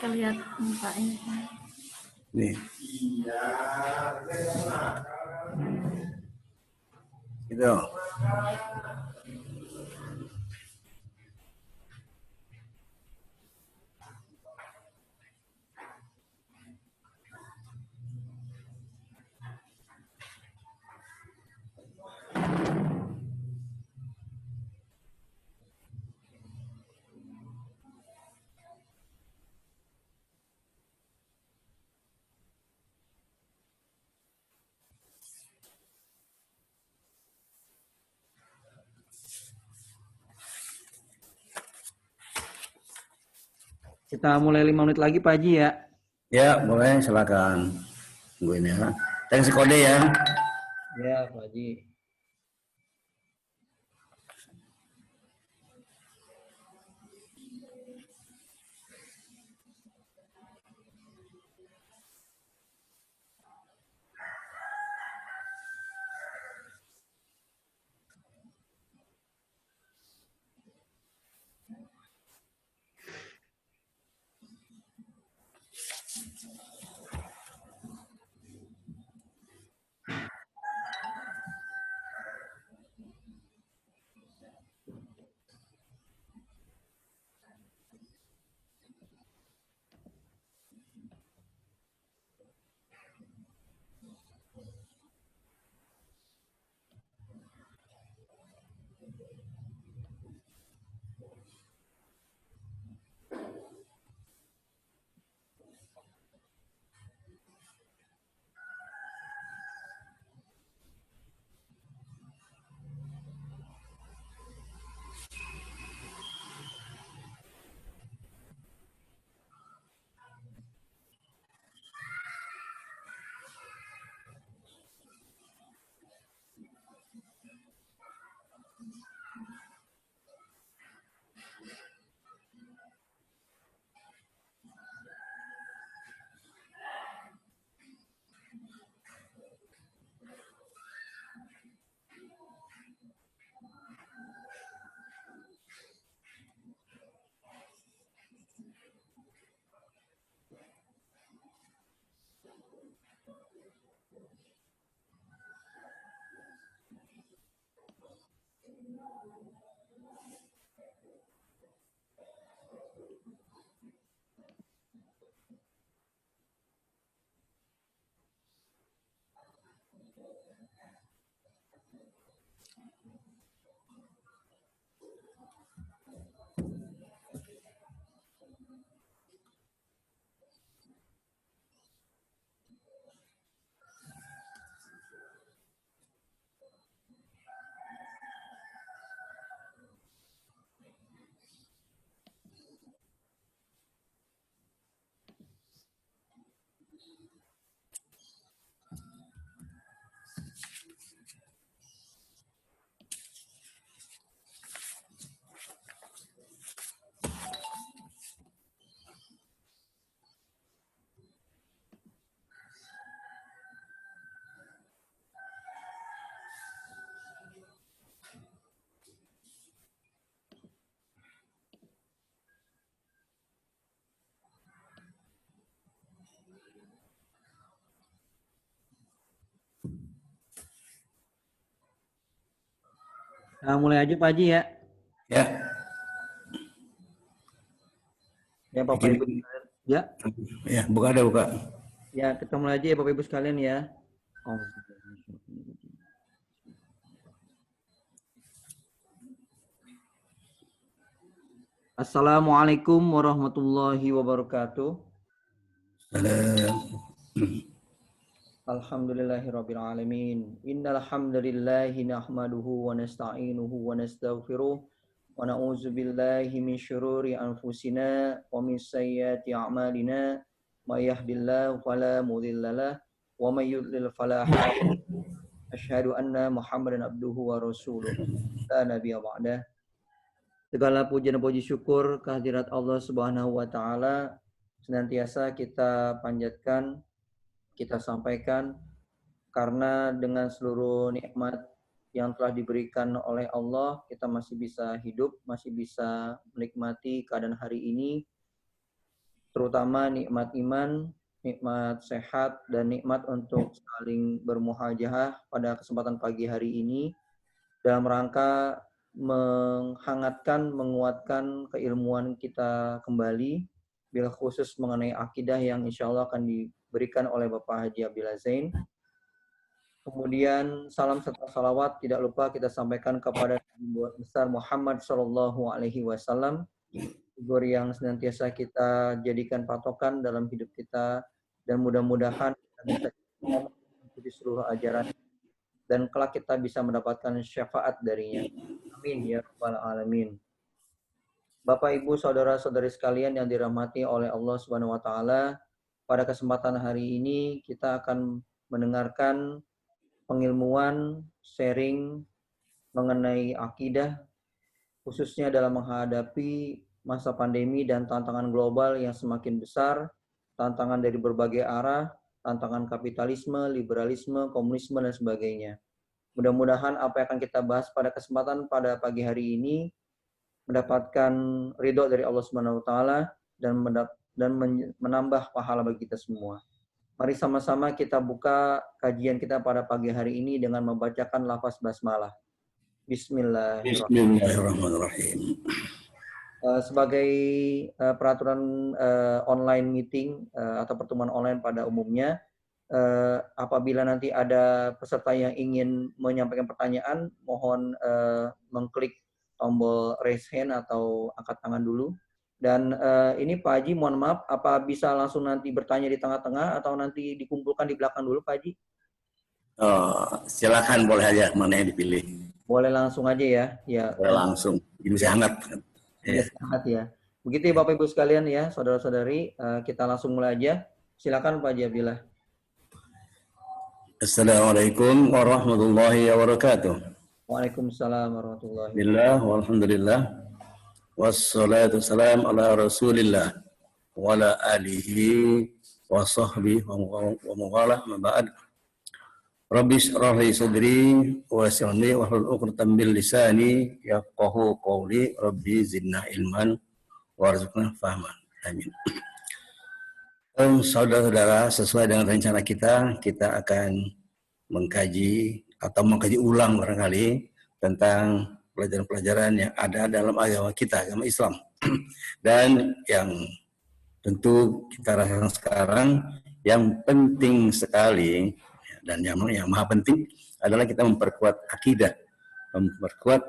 Lihat mukanya. Nih. Gitu. Kita mulai 5 menit lagi Pak Haji ya. Ya, boleh, silakan. Tungguin ya. Thanks kode ya. Ya Pak Haji. Nah, mulai aja Pak Haji ya. Ya. Ya Bapak Ibu. Ya. Ya, buka. Ya, kita mulai aja ya Bapak Ibu sekalian ya. Assalamualaikum warahmatullahi wabarakatuh. Alhamdulillahirabbil alamin. Innal hamdalillahi nahmaduhu wa nasta'inuhu wa nastaghfiruh wa na'udzu billahi min syururi anfusina wa min sayyiati a'malina. May yahdihillahu fala mudhillalah wa may yudlil fala hadiya. Asyhadu anna Muhammadan abduhu wa rasuluh. La nabiyya ba'dah. Segala puji dan puji syukur kehadirat Allah Subhanahu wa taala senantiasa kita panjatkan, kita sampaikan, karena dengan seluruh nikmat yang telah diberikan oleh Allah, kita masih bisa hidup, masih bisa menikmati keadaan hari ini. terutama nikmat iman, nikmat sehat, dan nikmat untuk saling bermuhajahah pada kesempatan pagi hari ini dalam rangka menghangatkan, menguatkan keilmuan kita kembali, bila khusus mengenai akidah yang insya Allah akan diberikan oleh Bapak Haji Abdillah Zain. Kemudian salam serta salawat tidak lupa kita sampaikan kepada Nabi besar Muhammad Shallallahu Alaihi Wasallam, figur yang senantiasa kita jadikan patokan dalam hidup kita, dan mudah-mudahan kita bisa mengikuti seluruh ajaran dan kelak kita bisa mendapatkan syafaat darinya. Amin ya rabbal alamin. Bapak Ibu saudara-saudari sekalian yang dirahmati oleh Allah Subhanahu wa taala, pada kesempatan hari ini kita akan mendengarkan pengilmuan sharing mengenai akidah, khususnya dalam menghadapi masa pandemi dan tantangan global yang semakin besar, tantangan dari berbagai arah, tantangan kapitalisme, liberalisme, komunisme, dan sebagainya. Mudah-mudahan apa yang akan kita bahas pada kesempatan pada pagi hari ini mendapatkan ridho dari Allah Subhanahu wa taala dan menambah pahala bagi kita semua. Mari sama-sama kita buka kajian kita pada pagi hari ini dengan membacakan lafaz basmalah. Bismillahirrahmanirrahim. Sebagai peraturan online meeting atau pertemuan online pada umumnya, apabila nanti ada peserta yang ingin menyampaikan pertanyaan, mohon mengklik tombol raise hand atau angkat tangan dulu. Dan ini Pak Haji, mohon maaf, apa bisa langsung nanti bertanya di tengah-tengah atau nanti dikumpulkan di belakang dulu Pak Haji? Silakan, boleh aja mana yang dipilih. Boleh langsung aja ya. Ya. Boleh langsung. Ini masih hangat. Hangat ya. Begitu ya Bapak Ibu sekalian ya, saudara-saudari, kita langsung mulai aja. Silakan Pak Haji Abdillah. Assalamualaikum warahmatullahi wabarakatuh. Waalaikumsalam warahmatullahi wabarakatuh. Bismillah, walhamdulillah. Wassalatu wassalam ala rasulillah wa ala alihi wa sahbihi wa mawala ma ba'd. Rabbi shrah li sadri wa yassir li wahlul 'uqdatam min lisani yafqahu qawli. Rabbi zidna ilman warzuqna fahman. Amin. Saudara-saudara, sesuai dengan rencana kita akan mengkaji ulang barangkali tentang pelajaran-pelajaran yang ada dalam agama kita, agama Islam. Dan yang tentu kita rasakan sekarang yang penting sekali dan yang maha penting adalah kita memperkuat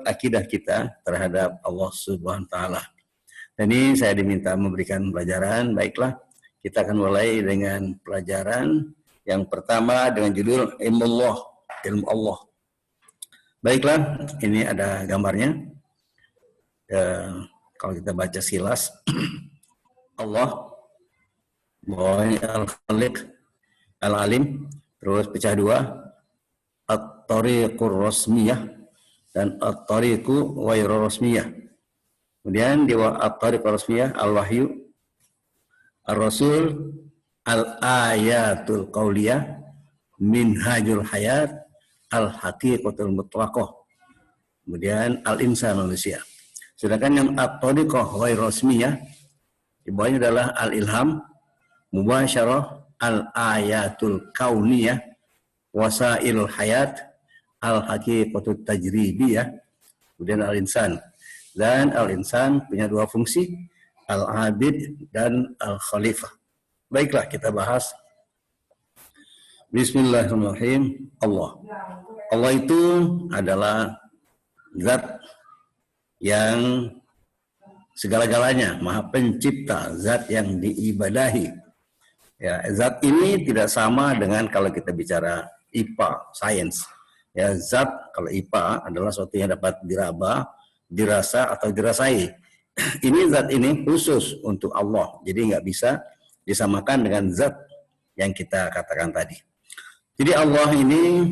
akidah kita terhadap Allah Subhanahu wa taala. Dan ini saya diminta memberikan pelajaran. Baiklah, kita akan mulai dengan pelajaran yang pertama dengan judul ilmu Allah. Baiklah, ini ada gambarnya. Kalau kita baca silas, Allah, bawahnya Al-Khaliq, Al-Alim, terus pecah dua, At-Tariqur Rasmiyah dan At-Tariqu Wairu Rasmiyah. Kemudian di At-Tariqur Rasmiyah, Al-Wahyu, Ar-Rasul, Al-Ayatul Qauliyah, Minhajul Hayat, Al-Haqiqatul Mutlaqah. Kemudian Al-Insan, manusia. Sedangkan yang At-Tariqah Wairu Rasmiyah, di bawahnya adalah Al-Ilham, Mubasyarah, Al-Ayatul Kauniyah, Wasailul Hayat, Al-Haqiqatul Tajribiyah, kemudian Al-Insan. Dan Al-Insan punya dua fungsi, Al-Abid dan Al-Khalifah. Baiklah, kita bahas. Bismillahirrahmanirrahim. Allah itu adalah zat yang segala-galanya, maha pencipta, zat yang diibadahi. Ya, zat ini tidak sama dengan kalau kita bicara IPA, sains. Ya, zat kalau IPA adalah sesuatu yang dapat diraba, dirasa atau dirasai. Ini zat ini khusus untuk Allah, jadi nggak bisa disamakan dengan zat yang kita katakan tadi. Jadi Allah ini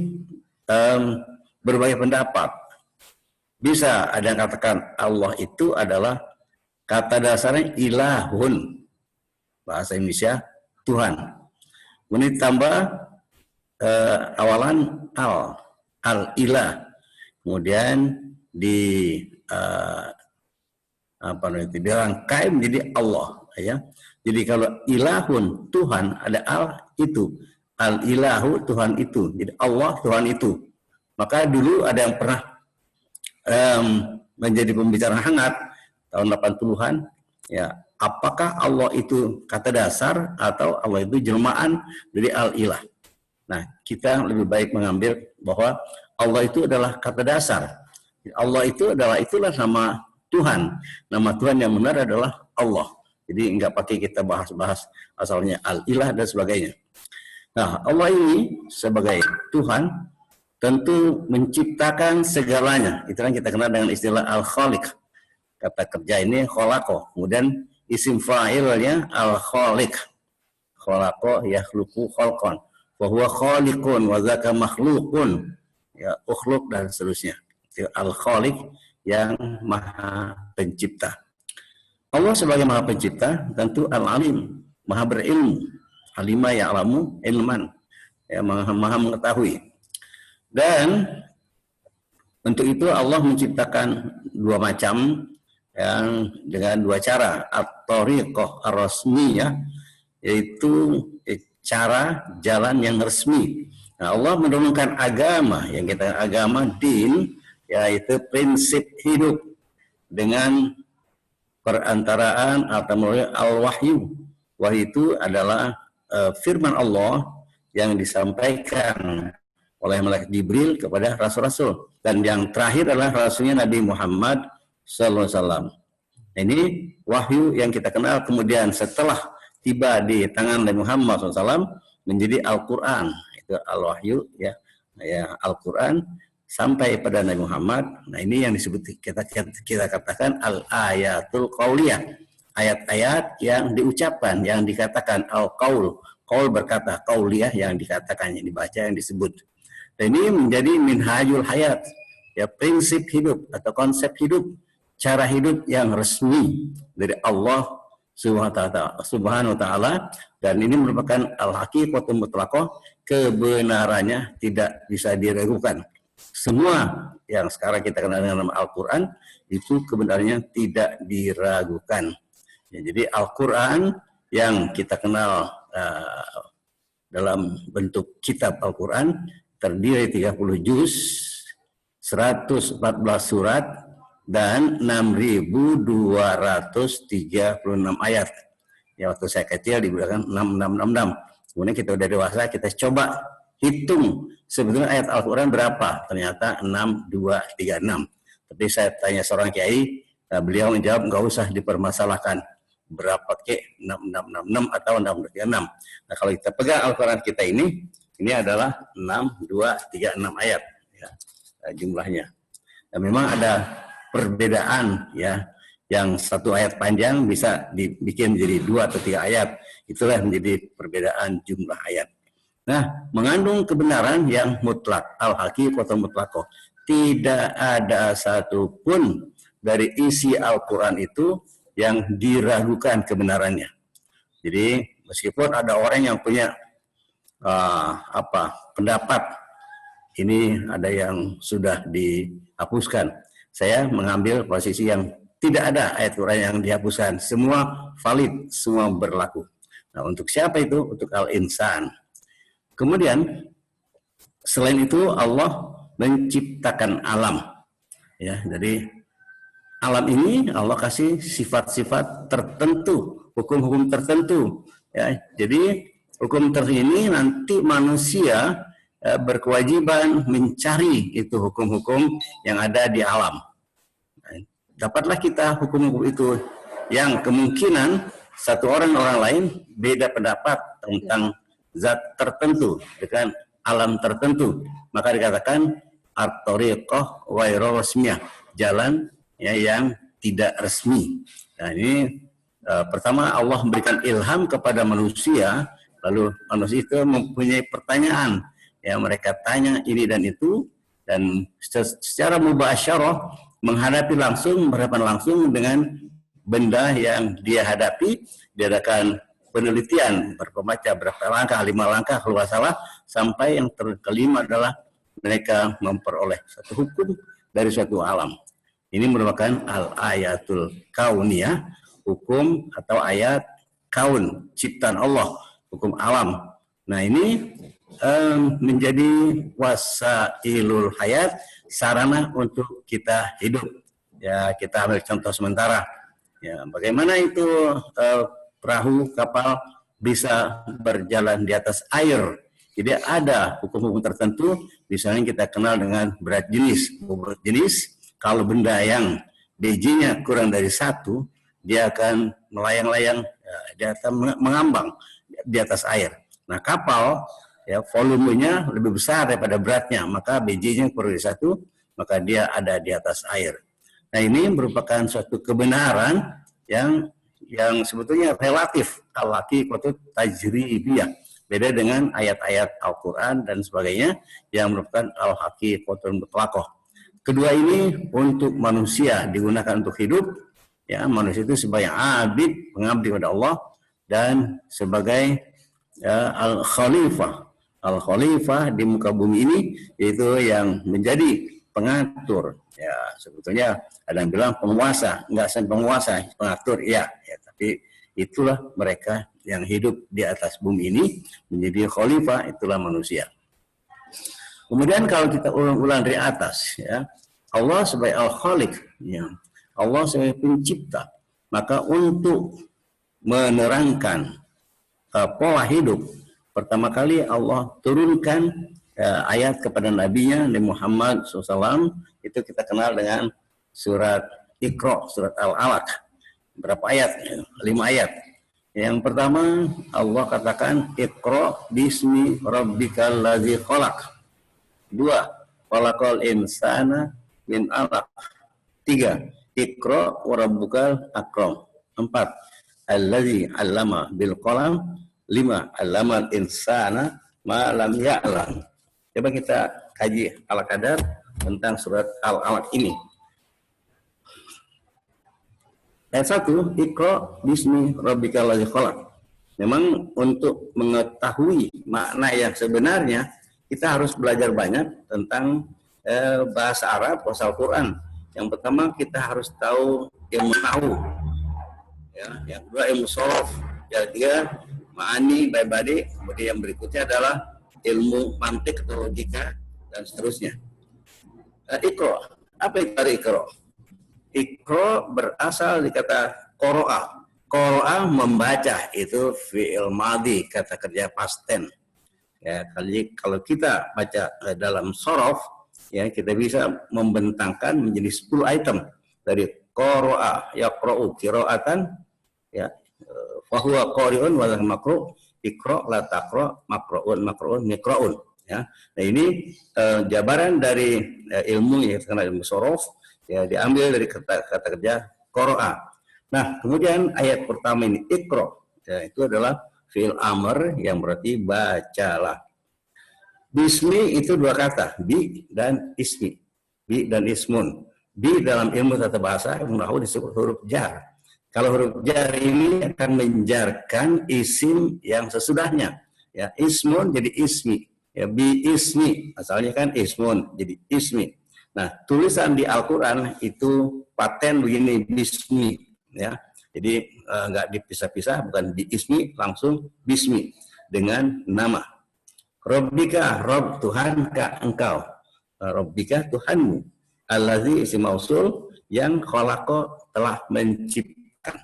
berbagai pendapat. Bisa ada yang katakan Allah itu adalah kata dasarnya ilahun, bahasa Indonesia Tuhan. Kemudian ditambah awalan al-ilah. Kemudian dirangkai menjadi Allah, ya. Jadi kalau ilahun Tuhan, ada al itu, al ilahu Tuhan itu, jadi Allah Tuhan itu. Maka dulu ada yang pernah menjadi pembicaraan hangat tahun 80-an, ya, apakah Allah itu kata dasar atau Allah itu jelmaan dari al-ilah. Nah, kita lebih baik mengambil bahwa Allah itu adalah kata dasar. Allah itu adalah, itulah nama Tuhan. Nama Tuhan yang benar adalah Allah. Jadi nggak pakai kita bahas-bahas asalnya al-ilah dan sebagainya. Nah, Allah ini sebagai Tuhan tentu menciptakan segalanya. Itu yang kita kenal dengan istilah al-khaliq. Kata kerja ini kholako. Kemudian isim fa'ilnya al-khaliq. Kholako yakhluqu kholqon. Bahwa khaliqun wa zaka makhlukun. Ya, ukhluk dan seterusnya. Al-khaliq yang maha pencipta. Allah sebagai maha pencipta tentu al-alim, maha berilmu. Alima ya'lamu ilman. Ya, maha mengetahui. Dan untuk itu Allah menciptakan dua macam yang dengan dua cara, at-thariqah ar-rasmiyah, yaitu cara jalan yang resmi. Nah, Allah menurunkan agama yang kita agama din, yaitu prinsip hidup dengan perantaraan atau melalui al-wahyu. Wahyu itu adalah firman Allah yang disampaikan oleh malaikat Jibril kepada rasul-rasul, dan yang terakhir adalah rasulnya Nabi Muhammad SAW. Ini wahyu yang kita kenal, kemudian setelah tiba di tangan Nabi Muhammad SAW menjadi Al-Quran, itu al-wahyu ya, Al-Quran sampai pada Nabi Muhammad. Nah, ini yang disebut kita katakan al-ayatul qauliyah, ayat-ayat yang diucapkan, yang dikatakan al-qaul, qaul berkata, qauliyah yang dikatakan, yang dibaca, yang disebut. Dan ini menjadi minhajul hayat, ya, prinsip hidup atau konsep hidup, cara hidup yang resmi dari Allah Subhanahu wa taala, dan ini merupakan al-haqiqatul mutlaqah, kebenarannya tidak bisa diragukan. Semua yang sekarang kita kenal dengan nama Al-Qur'an itu kebenarannya tidak diragukan. Ya, jadi Al-Qur'an yang kita kenal dalam bentuk kitab Al-Qur'an terdiri 30 juz, 114 surat, dan 6.236 ayat. Ya, waktu saya kecil digunakan 6666. Kemudian kita udah dewasa, kita coba hitung sebetulnya ayat Al-Quran berapa. Ternyata 6236. Tapi saya tanya seorang kiai, beliau menjawab nggak usah dipermasalahkan berapa ke 6666 atau 6236. Nah, kalau kita pegang Al-Quran kita ini adalah 6236 ayat ya, jumlahnya. Dan memang ada perbedaan ya, yang satu ayat panjang bisa dibikin menjadi 2 atau 3 ayat. Itulah yang menjadi perbedaan jumlah ayat. Nah, mengandung kebenaran yang mutlak, al-haqiqatul mutlaqah. Tidak ada satupun dari isi Al-Quran itu yang diragukan kebenarannya. Jadi meskipun ada orang yang punya pendapat ini ada yang sudah dihapuskan, saya mengambil posisi yang tidak ada ayat Quran yang dihapuskan, semua valid, semua berlaku. Nah, untuk siapa itu? Untuk al-insan. Kemudian selain itu Allah menciptakan alam ya, jadi alam ini Allah kasih sifat-sifat tertentu, hukum-hukum tertentu ya. Jadi hukum ini nanti manusia berkewajiban mencari itu hukum-hukum yang ada di alam. Dapatlah kita hukum-hukum itu yang kemungkinan satu orang lain beda pendapat tentang zat tertentu dengan alam tertentu, maka dikatakan at-thariqah ghairu rasmiyah, jalan ya yang tidak resmi. Nah, ini pertama Allah memberikan ilham kepada manusia. Lalu manusia itu mempunyai pertanyaan, ya mereka tanya ini dan itu, dan secara mubasyarah menghadapi langsung, berhadapan langsung dengan benda yang dia hadapi, diadakan penelitian berpembaca berapa langkah, 5 langkah kalau salah, sampai yang kelima adalah mereka memperoleh satu hukum dari suatu alam. Ini merupakan al-ayatul kauniyah, hukum atau ayat kaun, ciptaan Allah, hukum alam. Nah ini menjadi wasailul hayat, sarana untuk kita hidup. Ya, kita ambil contoh sementara. Ya, bagaimana itu perahu kapal bisa berjalan di atas air. Jadi ada hukum-hukum tertentu, misalnya kita kenal dengan berat jenis. Berat jenis, kalau benda yang BJ-nya kurang dari 1, dia akan melayang-layang, dia akan mengambang di atas air. Nah kapal, ya volumenya lebih besar daripada beratnya, maka BJ-nya kurang dari 1, maka dia ada di atas air. Nah ini merupakan suatu kebenaran yang sebetulnya relatif, al-haqiqatu tajribiyah, beda dengan ayat-ayat Al-Quran dan sebagainya yang merupakan al-haqiqatul mutlaqah. Kedua ini untuk manusia digunakan untuk hidup, ya manusia itu sebagai abid, pengabdi kepada Allah, dan sebagai al-khalifah di muka bumi ini, yaitu yang menjadi pengatur. Ya sebetulnya ada yang bilang penguasa, enggak sampai penguasa, pengatur ya, tapi itulah mereka yang hidup di atas bumi ini menjadi khalifah, itulah manusia. Kemudian kalau kita ulang-ulang dari atas, ya Allah sebagai al-khaliq, ya Allah sebagai pencipta, maka untuk menerangkan pola hidup, pertama kali Allah turunkan ayat kepada Nabi-Nya Nabi Muhammad SAW, itu kita kenal dengan surat Iqra, surat Al-Alaq. Berapa ayat? 5 ayat. Yang pertama Allah katakan Iqra bismi rabbikal ladzi khalaq. 2, khalaqal insana min 'alaq. 3, Iqra wa rabbukal akram. 4, allazi 'allama bil qalam. 5, 'allamal insana ma lam ya'lam. Coba kita kaji ala kadar tentang surat Al-Alaq ini. Ayat 1, Iqra bismi rabbikal ladzi khalaq. Memang untuk mengetahui makna yang sebenarnya kita harus belajar banyak tentang bahasa Arab, bahasa Al-Quran. Yang pertama kita harus tahu ilmu nahwu, ya. Yang kedua ilmu shorof, yang ketiga ma'ani, baibadi. Kemudian yang berikutnya adalah ilmu mantik atau logika dan seterusnya. Iqra, apa itu Iqra? Iqra berasal dari kata qara'a. Qara'a membaca, itu fi'il madhi, kata kerja past tense. Ya, kalau kita baca dalam shorof, ya kita bisa membentangkan menjadi 10 item dari qara'a, yaqra'u qira'atan, ya, fa huwa qari'un wa lahu maqru', iqra' la taqra' maqru'un miqra'un, ya. Nah ini jabaran dari ilmu yang terkenal ilmu shorof, ya diambil dari kata kerja qara'a. Nah kemudian ayat pertama ini iqra', ya, itu adalah fi'il amr yang berarti bacalah. Bismi itu 2 kata, bi dan ismi. Bi dan ismun. Bi dalam ilmu tata bahasa, ilmu nahwu disebut huruf jar. Kalau huruf jar ini akan menjarkan isim yang sesudahnya. Ya, ismun jadi ismi. Ya, bi ismi, asalnya kan ismun jadi ismi. Nah, tulisan di Al-Quran itu paten begini, bismi. Ya, jadi nggak dipisah-pisah, bukan bi ismi, langsung bismi dengan nama. Rabbika, Rabb Tuhan ka engkau. Rabbika Tuhanmu. Allazi isim mausul yang khalaqa telah menciptakan.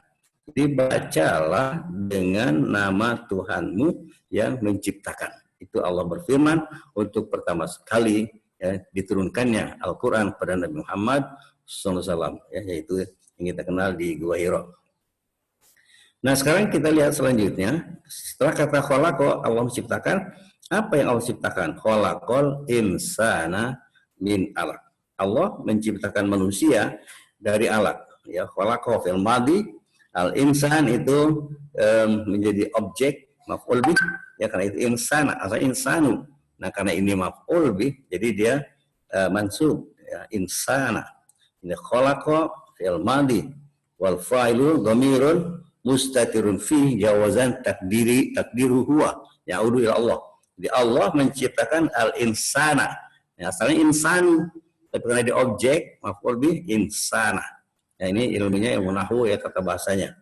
Dibacalah dengan nama Tuhanmu yang menciptakan. Itu Allah berfirman untuk pertama sekali, ya, diturunkannya Al-Quran pada Nabi Muhammad SAW, ya, yaitu yang kita kenal di Gua Hira. Nah sekarang kita lihat selanjutnya, setelah kata khalaqa, Allah menciptakan. Apa yang Allah ciptakan? Khalaqal insana min alaq. Allah menciptakan manusia dari alaq. Ya, khalaqa fil madhi, al insan itu menjadi objek maf'ul bih, ya karena itu insana, asal insanu. Nah, karena ini maf'ul bih, jadi dia mansub, ya, insana. Ini khalaqa fil madhi wal fa'ilu dhamirun mustatirun fi jawazan takdiru huwa ya'udu ila Allah. Jadi Allah menciptakan al-insana. Ya, asalnya insan, tapi karena di objek, maf'ul bih insana. Ya, ini ilmunya ilmu nahwu, ya kata bahasanya.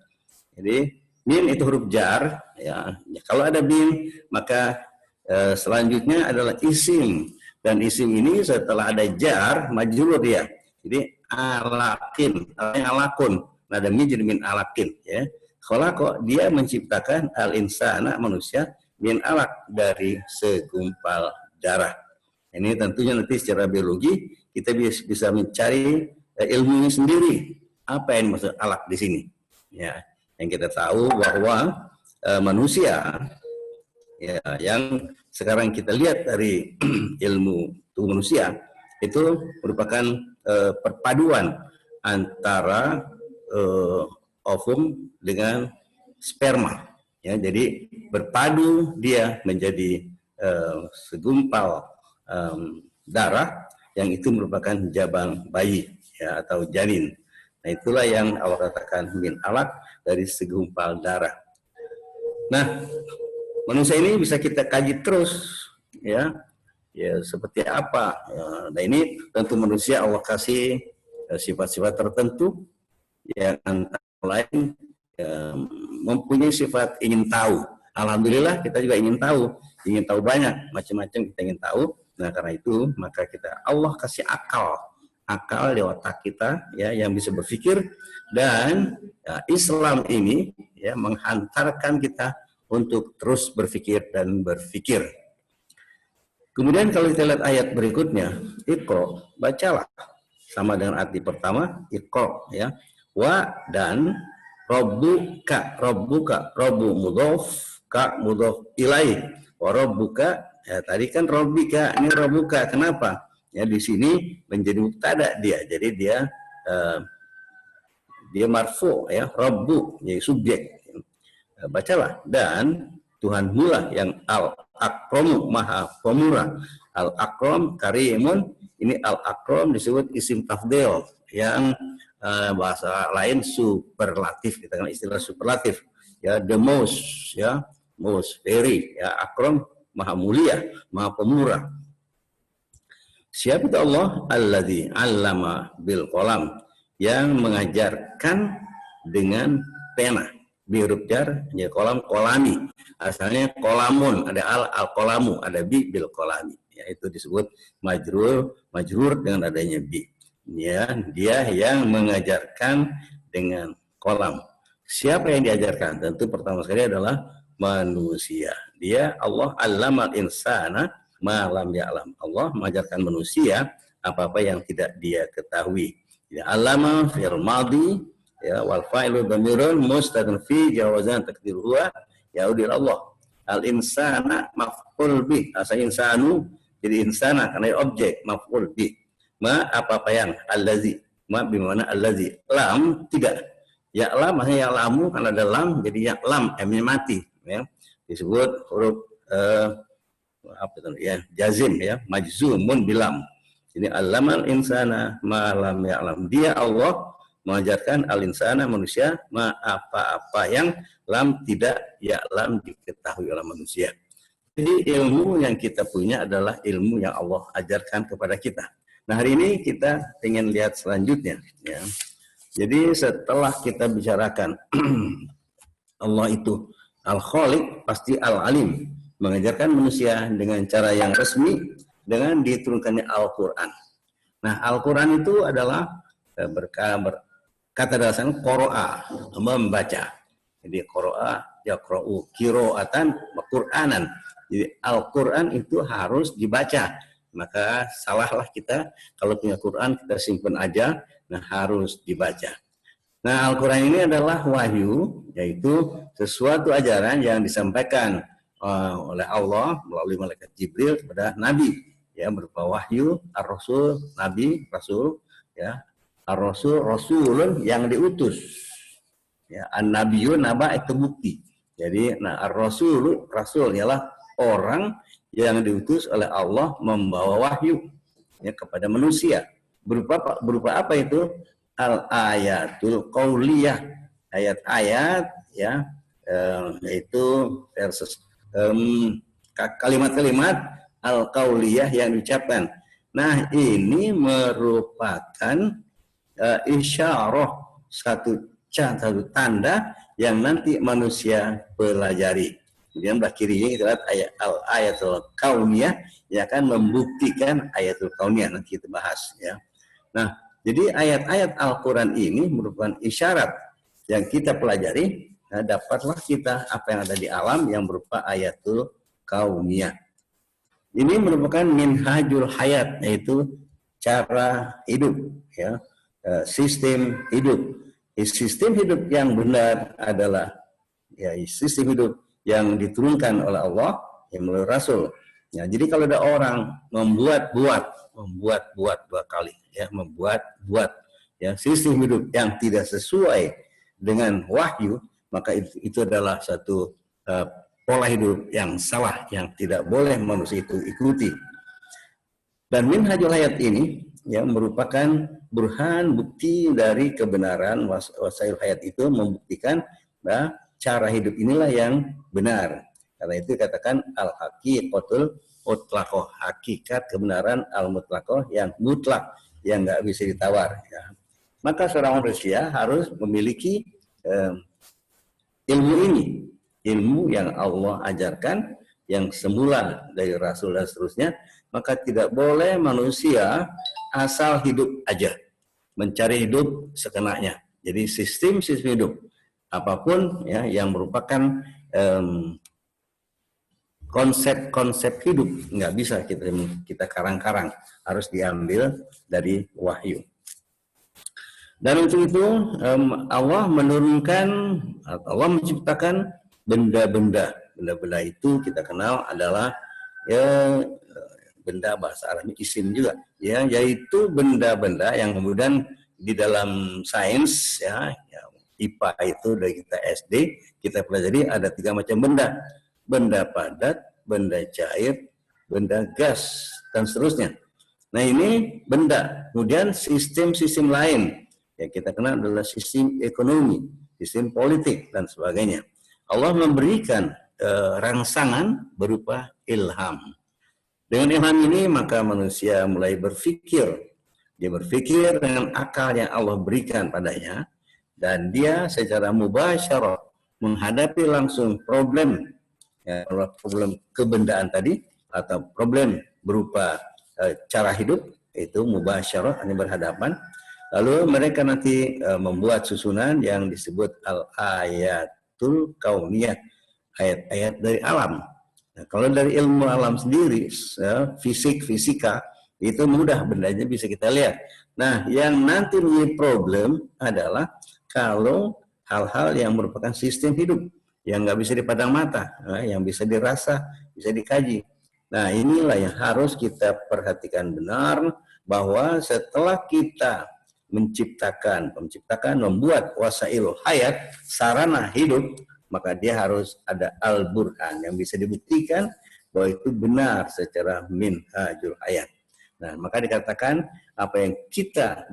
Jadi Bin itu huruf jar, ya. Kalau ada bin, maka selanjutnya adalah isim, dan isim ini setelah ada jar majrur dia. Jadi alakin, alakun, nada min jadi min alakin, ya. Khalaqa, dia menciptakan al insana, manusia, min alak, dari segumpal darah. Ini tentunya nanti secara biologi kita bisa mencari ilmunya sendiri. Apa yang maksud alak di sini? Ya, yang kita tahu bahwa manusia, ya, yang sekarang kita lihat dari ilmu tubuh manusia itu merupakan perpaduan antara ovum dengan sperma, ya. Jadi berpadu dia menjadi segumpal darah yang itu merupakan jabang bayi, ya, atau janin. Nah, itulah yang Allah katakan min alaq, dari segumpal darah. Nah, manusia ini bisa kita kaji terus, ya, seperti apa. Nah, ini tentu manusia Allah kasih sifat-sifat tertentu yang antara lain mempunyai sifat ingin tahu. Alhamdulillah kita juga ingin tahu banyak, macam-macam kita ingin tahu. Nah, karena itu maka Allah kasih akal di otak kita, ya, yang bisa berpikir, dan Islam ini, ya, menghantarkan kita untuk terus berpikir dan berpikir. Kemudian kalau kita lihat ayat berikutnya, Iqra, bacalah, sama dengan arti pertama, Iqra, ya. Wa, dan Rabbuka, Rabbu mudhof, ka mudhof ilaih. Wa Rabbuka, ya, tadi kan Rabbika, ini Rabbuka. Kenapa? Ya, di sini menjadi mubtada dia. Jadi dia marfu, ya, Rabbu, jadi subjek. Bacalah, dan Tuhan mula yang al-akramu, maha pemurah. Al-akram karimun, ini al-akram disebut isim tafdil, yang bahasa lain superlatif, kita kan istilah superlatif, ya, the most, ya, most, very, ya, akram maha mulia, maha pemurah. Siapa itu Allah? Alladzi 'allama bil qalam, yang mengajarkan dengan pena. Bi huruf jar, ya, kolam, kolami. Asalnya kolamun, ada al-kolamu, ada bi bil kolami. Ya, itu disebut majrur dengan adanya bi. Ya, dia yang mengajarkan dengan kolam. Siapa yang diajarkan? Tentu pertama sekali adalah manusia. Dia Allah allamal insana ma lam ya'lam. Allah mengajarkan manusia apa-apa yang tidak dia ketahui. Ya, allama fi'il madhi, ya, wal fa'ilu dhamirun mustatun fi jawazan takdir huwa yaudil Allah. Al insana maf'ul bih, asal insanu jadi insana karena objek, maf'ul bih. Ma, apa-apa yang, allazi, ma bimana allazi, lam tidak, ya lam maksudnya ya lamu, kan ada lam, jadi ya lam, m-nya mati, ya, disebut huruf apa itu, ya, jazim, ya, majzumun bilam. Jadi allamal insana ma lam ya'lam, dia Allah mengajarkan al-insana, manusia, ma, apa-apa yang lam tidak ya'lam diketahui oleh manusia. Jadi ilmu yang kita punya adalah ilmu yang Allah ajarkan kepada kita. Nah, hari ini kita ingin lihat selanjutnya, ya. Jadi setelah kita bicarakan Allah itu al-Khaliq, pasti al-Alim, mengajarkan manusia dengan cara yang resmi dengan diturunkannya Al-Quran. Nah, Al-Quran itu adalah kata dasarnya qoro'a, membaca. Jadi qoro'a, yaqra'u, qira'atan, Qur'anan. Jadi Al-Quran itu harus dibaca. Maka salahlah kita kalau punya Quran kita simpan aja, nah harus dibaca. Nah, Al-Quran ini adalah wahyu, yaitu sesuatu ajaran yang disampaikan oleh Allah melalui malaikat Jibril kepada Nabi, ya, berupa wahyu, ar-rasul, Nabi, Rasul, ya, ar-rasul, Rasulun yang diutus, ya, an-nabiyun, naba itu bukti. Jadi, nah, ar-rasul, Rasul ialah orang yang diutus oleh Allah membawa wahyu, ya, kepada manusia. Berupa apa itu? Al-ayatul qauliyah, ayat-ayat, ya, yaitu versus kalimat-kalimat al-qauliyah yang diucapkan. Nah, ini merupakan isyarah, satu tanda yang nanti manusia pelajari. Kemudian belah kirinya kita lihat ayatul kauniyah yang akan membuktikan ayatul kauniyah, nanti kita bahas ya. Nah, jadi ayat-ayat Al-Quran ini merupakan isyarat yang kita pelajari, nah, dapatlah kita apa yang ada di alam yang berupa ayatul kauniyah. Ini merupakan minhajul hayat, yaitu cara hidup, ya, sistem hidup. Sistem hidup yang benar adalah ya sistem hidup yang diturunkan oleh Allah yang melalui Rasul. Ya, jadi kalau ada orang membuat dua kali, ya, membuat ya sistem hidup yang tidak sesuai dengan wahyu, maka itu adalah satu pola hidup yang salah yang tidak boleh manusia itu ikuti. Dan minhajul hayat ini ya merupakan burhan, bukti dari kebenaran wasail hayat itu, membuktikan nah, cara hidup inilah yang benar. Karena itu katakan al-haqiqatul mutlaqah, hakikat kebenaran al-mutlaqah yang mutlak, yang nggak bisa ditawar. Ya. Maka seorang manusia harus memiliki ilmu ini, ilmu yang Allah ajarkan, yang semula dari Rasul dan seterusnya. Maka tidak boleh manusia asal hidup aja, mencari hidup sekenanya. Jadi sistem hidup apapun ya yang merupakan konsep hidup nggak bisa kita karang-karang, harus diambil dari wahyu. Dan untuk itu Allah menurunkan, Allah menciptakan benda-benda itu kita kenal adalah ya benda, bahasa Arabnya isim juga, ya, yaitu benda-benda yang kemudian di dalam sains ya IPA itu dari kita SD kita pelajari ada 3 macam benda: benda padat, benda cair, benda gas, dan seterusnya. Nah ini benda. Kemudian sistem lain yang kita kenal adalah sistem ekonomi, sistem politik, dan sebagainya. Allah memberikan rangsangan berupa ilham. Dengan ilham ini maka manusia mulai berpikir. Dia berpikir dengan akal yang Allah berikan padanya, dan dia secara mubasyarah menghadapi langsung problem, ya, problem kebendaan tadi atau problem berupa cara hidup, itu mubasyarah, hanya berhadapan. Lalu mereka nanti membuat susunan yang disebut al-ayatul kauniyah, ayat-ayat dari alam. Nah, kalau dari ilmu alam sendiri, ya, fisika, itu mudah, bendanya bisa kita lihat. Nah, yang nanti menjadi problem adalah kalau hal-hal yang merupakan sistem hidup, yang nggak bisa dipandang mata, yang bisa dirasa, bisa dikaji. Nah, inilah yang harus kita perhatikan benar, bahwa setelah kita menciptakan, membuat wasail hayat, sarana hidup, maka dia harus ada al-burhan yang bisa dibuktikan bahwa itu benar secara minhajul hayat. Nah, maka dikatakan apa yang kita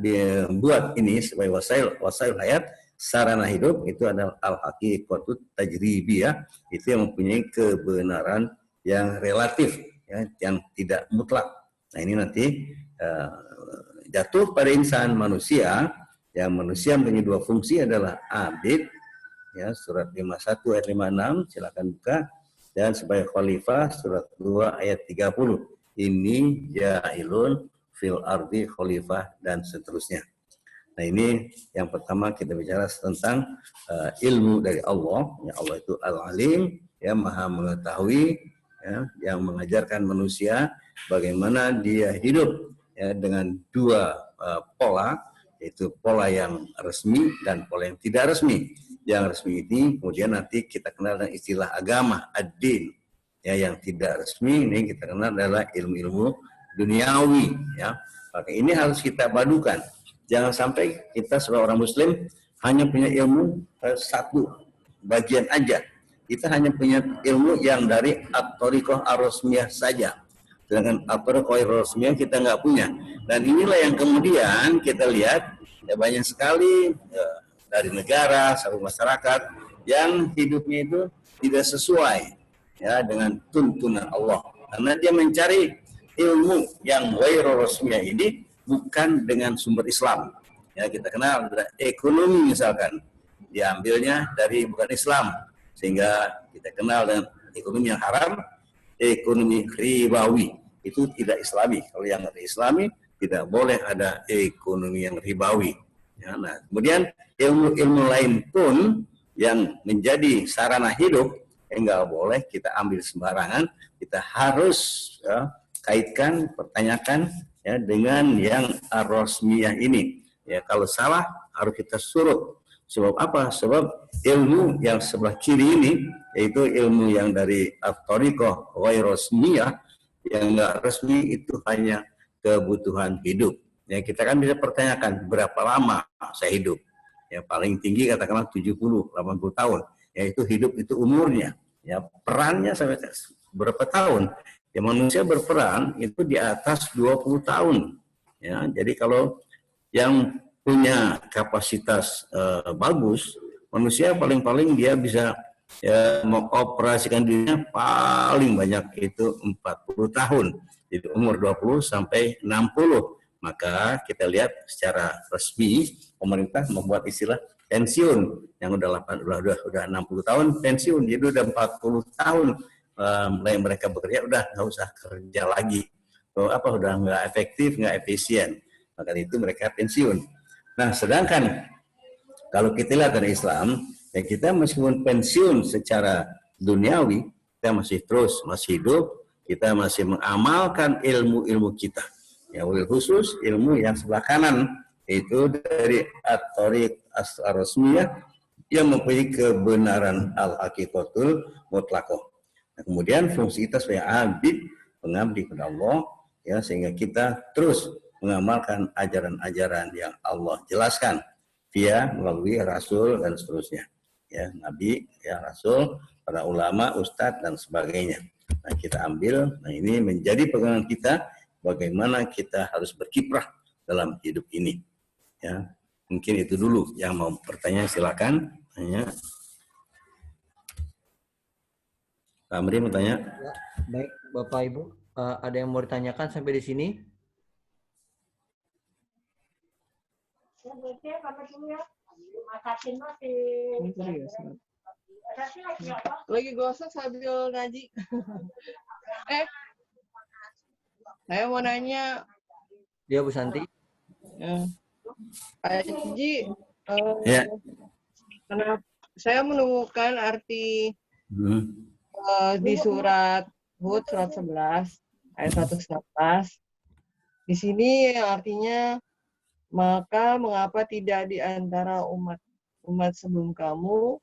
buat ini sebagai wasail hayat, sarana hidup, itu adalah al-haqiqatut tajribiyah, itu yang mempunyai kebenaran yang relatif, ya, yang tidak mutlak. Nah, ini nanti jatuh pada insan manusia, yang manusia mempunyai 2 fungsi adalah abid, ya, surat 51 ayat 56, silakan buka, dan sebagai khalifah surat 2 ayat 30. Ini ja'ilun fil ardi khalifah, dan seterusnya. Nah, ini yang pertama kita bicara tentang ilmu dari Allah. Ya, Allah itu al-alim, ya, maha mengetahui, ya, yang mengajarkan manusia bagaimana dia hidup, ya, dengan 2 pola, yaitu pola yang resmi dan pola yang tidak resmi. Yang resmi ini kemudian nanti kita kenal dengan istilah agama, ad-din. Ya, yang tidak resmi ini kita kenal adalah ilmu-ilmu duniawi, ya. Maka ini harus kita padukan. Jangan sampai kita sebagai orang muslim hanya punya ilmu satu bagian aja. Kita hanya punya ilmu yang dari at-thariqah ar-rasmiyah saja. Sedangkan at-thariqah ar-rasmiyah kita nggak punya. Dan inilah yang kemudian kita lihat ya, banyak sekali dari negara sampai masyarakat yang hidupnya itu tidak sesuai, ya, dengan tuntunan Allah, karena dia mencari ilmu yang ghairu rasmiyah ini bukan dengan sumber Islam. Ya, kita kenal ekonomi misalkan, diambilnya dari bukan Islam, sehingga kita kenal dengan ekonomi yang haram, ekonomi ribawi. Itu tidak Islami. Kalau yang Islami tidak boleh ada ekonomi yang ribawi. Ya, nah, kemudian ilmu lain pun yang menjadi sarana hidup enggak boleh kita ambil sembarangan. Kita harus kaitkan, pertanyakan ya dengan yang ar-rasmiyah ini. Ya, kalau salah harus kita surut. Sebab apa? Sebab ilmu yang sebelah kiri ini, yaitu ilmu yang dari at-thariqah ghairu rasmiyah, yang enggak resmi, itu hanya kebutuhan hidup. Ya, kita kan bisa pertanyakan berapa lama saya hidup. Ya, paling tinggi katakanlah 70, 80 tahun. Yaitu hidup itu umurnya. Ya, perannya sampai berapa tahun? Ya, manusia berperan itu di atas 20 tahun. Ya, jadi kalau yang punya kapasitas bagus, manusia paling-paling dia bisa mengoperasikan dirinya paling banyak itu 40 tahun. Jadi umur 20 sampai 60. Maka kita lihat secara resmi pemerintah membuat istilah pensiun yang udah 60 tahun pensiun, jadi udah 40 tahun mulai mereka bekerja udah nggak usah kerja lagi. Udah nggak efektif, nggak efisien. Maka itu mereka pensiun. Nah, sedangkan kalau kita lihat dari Islam, ya kita meskipun pensiun secara duniawi, kita masih hidup, kita masih mengamalkan ilmu-ilmu kita. Ya, wabil khusus ilmu yang sebelah kanan, itu dari at-thariq ar-rasmiyah yang mempunyai kebenaran al-haqiqatul mutlaqah. Nah, kemudian fungsi kita sebagai abid, pengabdi kepada Allah, ya, sehingga kita terus mengamalkan ajaran-ajaran yang Allah jelaskan via melalui Rasul dan seterusnya. Ya, Nabi, ya Rasul, para ulama, ustadz dan sebagainya. Nah, kita ambil, nah ini menjadi pegangan kita bagaimana kita harus berkiprah dalam hidup ini. Ya, mungkin itu dulu yang mau bertanya silakan. Tanya. Pak Amri mau tanya? Ya, baik, Bapak Ibu, ada yang mau ditanyakan sampai di sini? Lagi gosok sambil ngaji. Saya mau nanya. Dia Bu Santi. Pak Haji, Ya. kenapa saya menemukan arti di surat Hud surat 11 ayat 116. Di sini yang artinya, maka mengapa tidak di antara umat sebelum kamu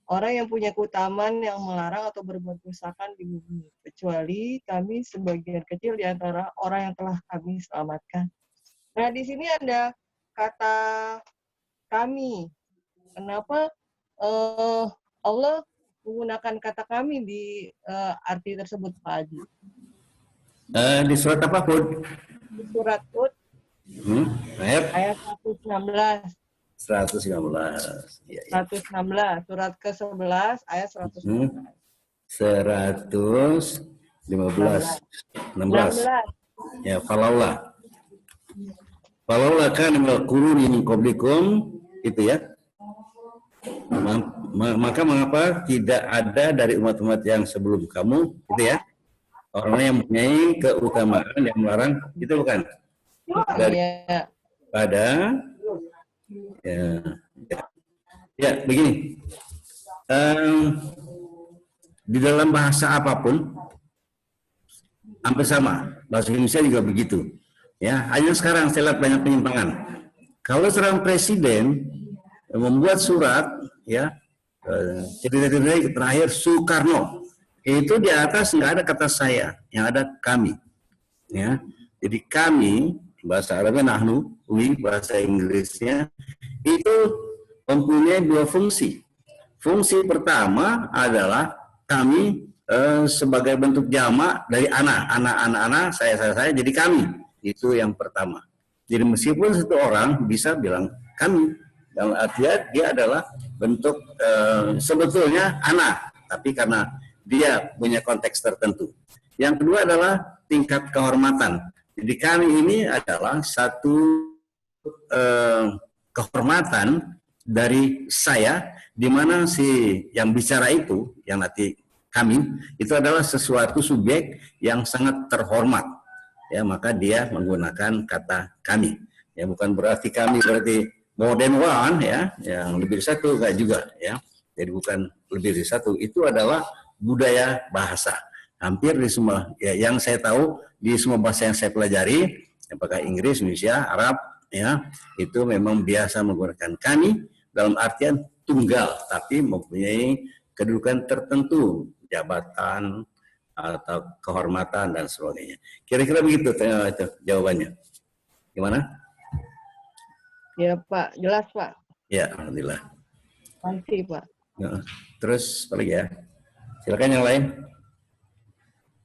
orang yang punya keutamaan yang melarang atau berbuat kerusakan di bumi, kecuali kami sebagian kecil di antara orang yang telah kami selamatkan. Nah, di sini ada kata kami. Kenapa Allah menggunakan kata kami di arti tersebut, Pak Haji? Di surat apa, Hud? Di surat Hud ayat 116. 119. Ya, ya. 116, surat ke-11 ayat 116. 16. Ya, falaulah kan minal quruni min qablikum, itu ya. Maka mengapa tidak ada dari umat-umat yang sebelum kamu, itu ya. Orang yang mempunyai keutamaan yang melarang, itu bukan? Dari pada ya begini, di dalam bahasa apapun hampir sama, bahasa Indonesia juga begitu ya. Hanya sekarang saya lihat banyak penyimpangan. Kalau seorang presiden membuat surat ya, cerita-cerita terakhir Soekarno, itu di atas nggak ada kata saya, yang ada kami ya. Jadi kami, bahasa Arabnya nahnu, bahasa Inggrisnya itu mempunyai dua fungsi. Fungsi pertama adalah kami sebagai bentuk jamak dari anak, saya, jadi kami. Itu yang pertama. Jadi meskipun satu orang bisa bilang kami, dalam artian dia adalah bentuk sebetulnya anak, tapi karena dia punya konteks tertentu. Yang kedua adalah tingkat kehormatan. Jadi kami ini adalah satu kehormatan dari saya, di mana si yang bicara itu, yang nanti kami, itu adalah sesuatu subjek yang sangat terhormat. Ya, maka dia menggunakan kata kami. Ya, bukan berarti kami berarti more than one, ya, yang lebih dari satu, enggak juga, ya. Jadi bukan lebih dari satu, itu adalah budaya bahasa. Hampir di semua, ya, yang saya tahu di semua bahasa yang saya pelajari, apakah Inggris, Indonesia, Arab, ya, itu memang biasa menggunakan kami dalam artian tunggal, tapi mempunyai kedudukan tertentu, jabatan atau kehormatan dan sebagainya. Kira-kira begitu jawabannya. Gimana? Ya Pak, jelas Pak. Ya, alhamdulillah. Pasti Pak. Ya, terus apa lagi ya? Silakan yang lain.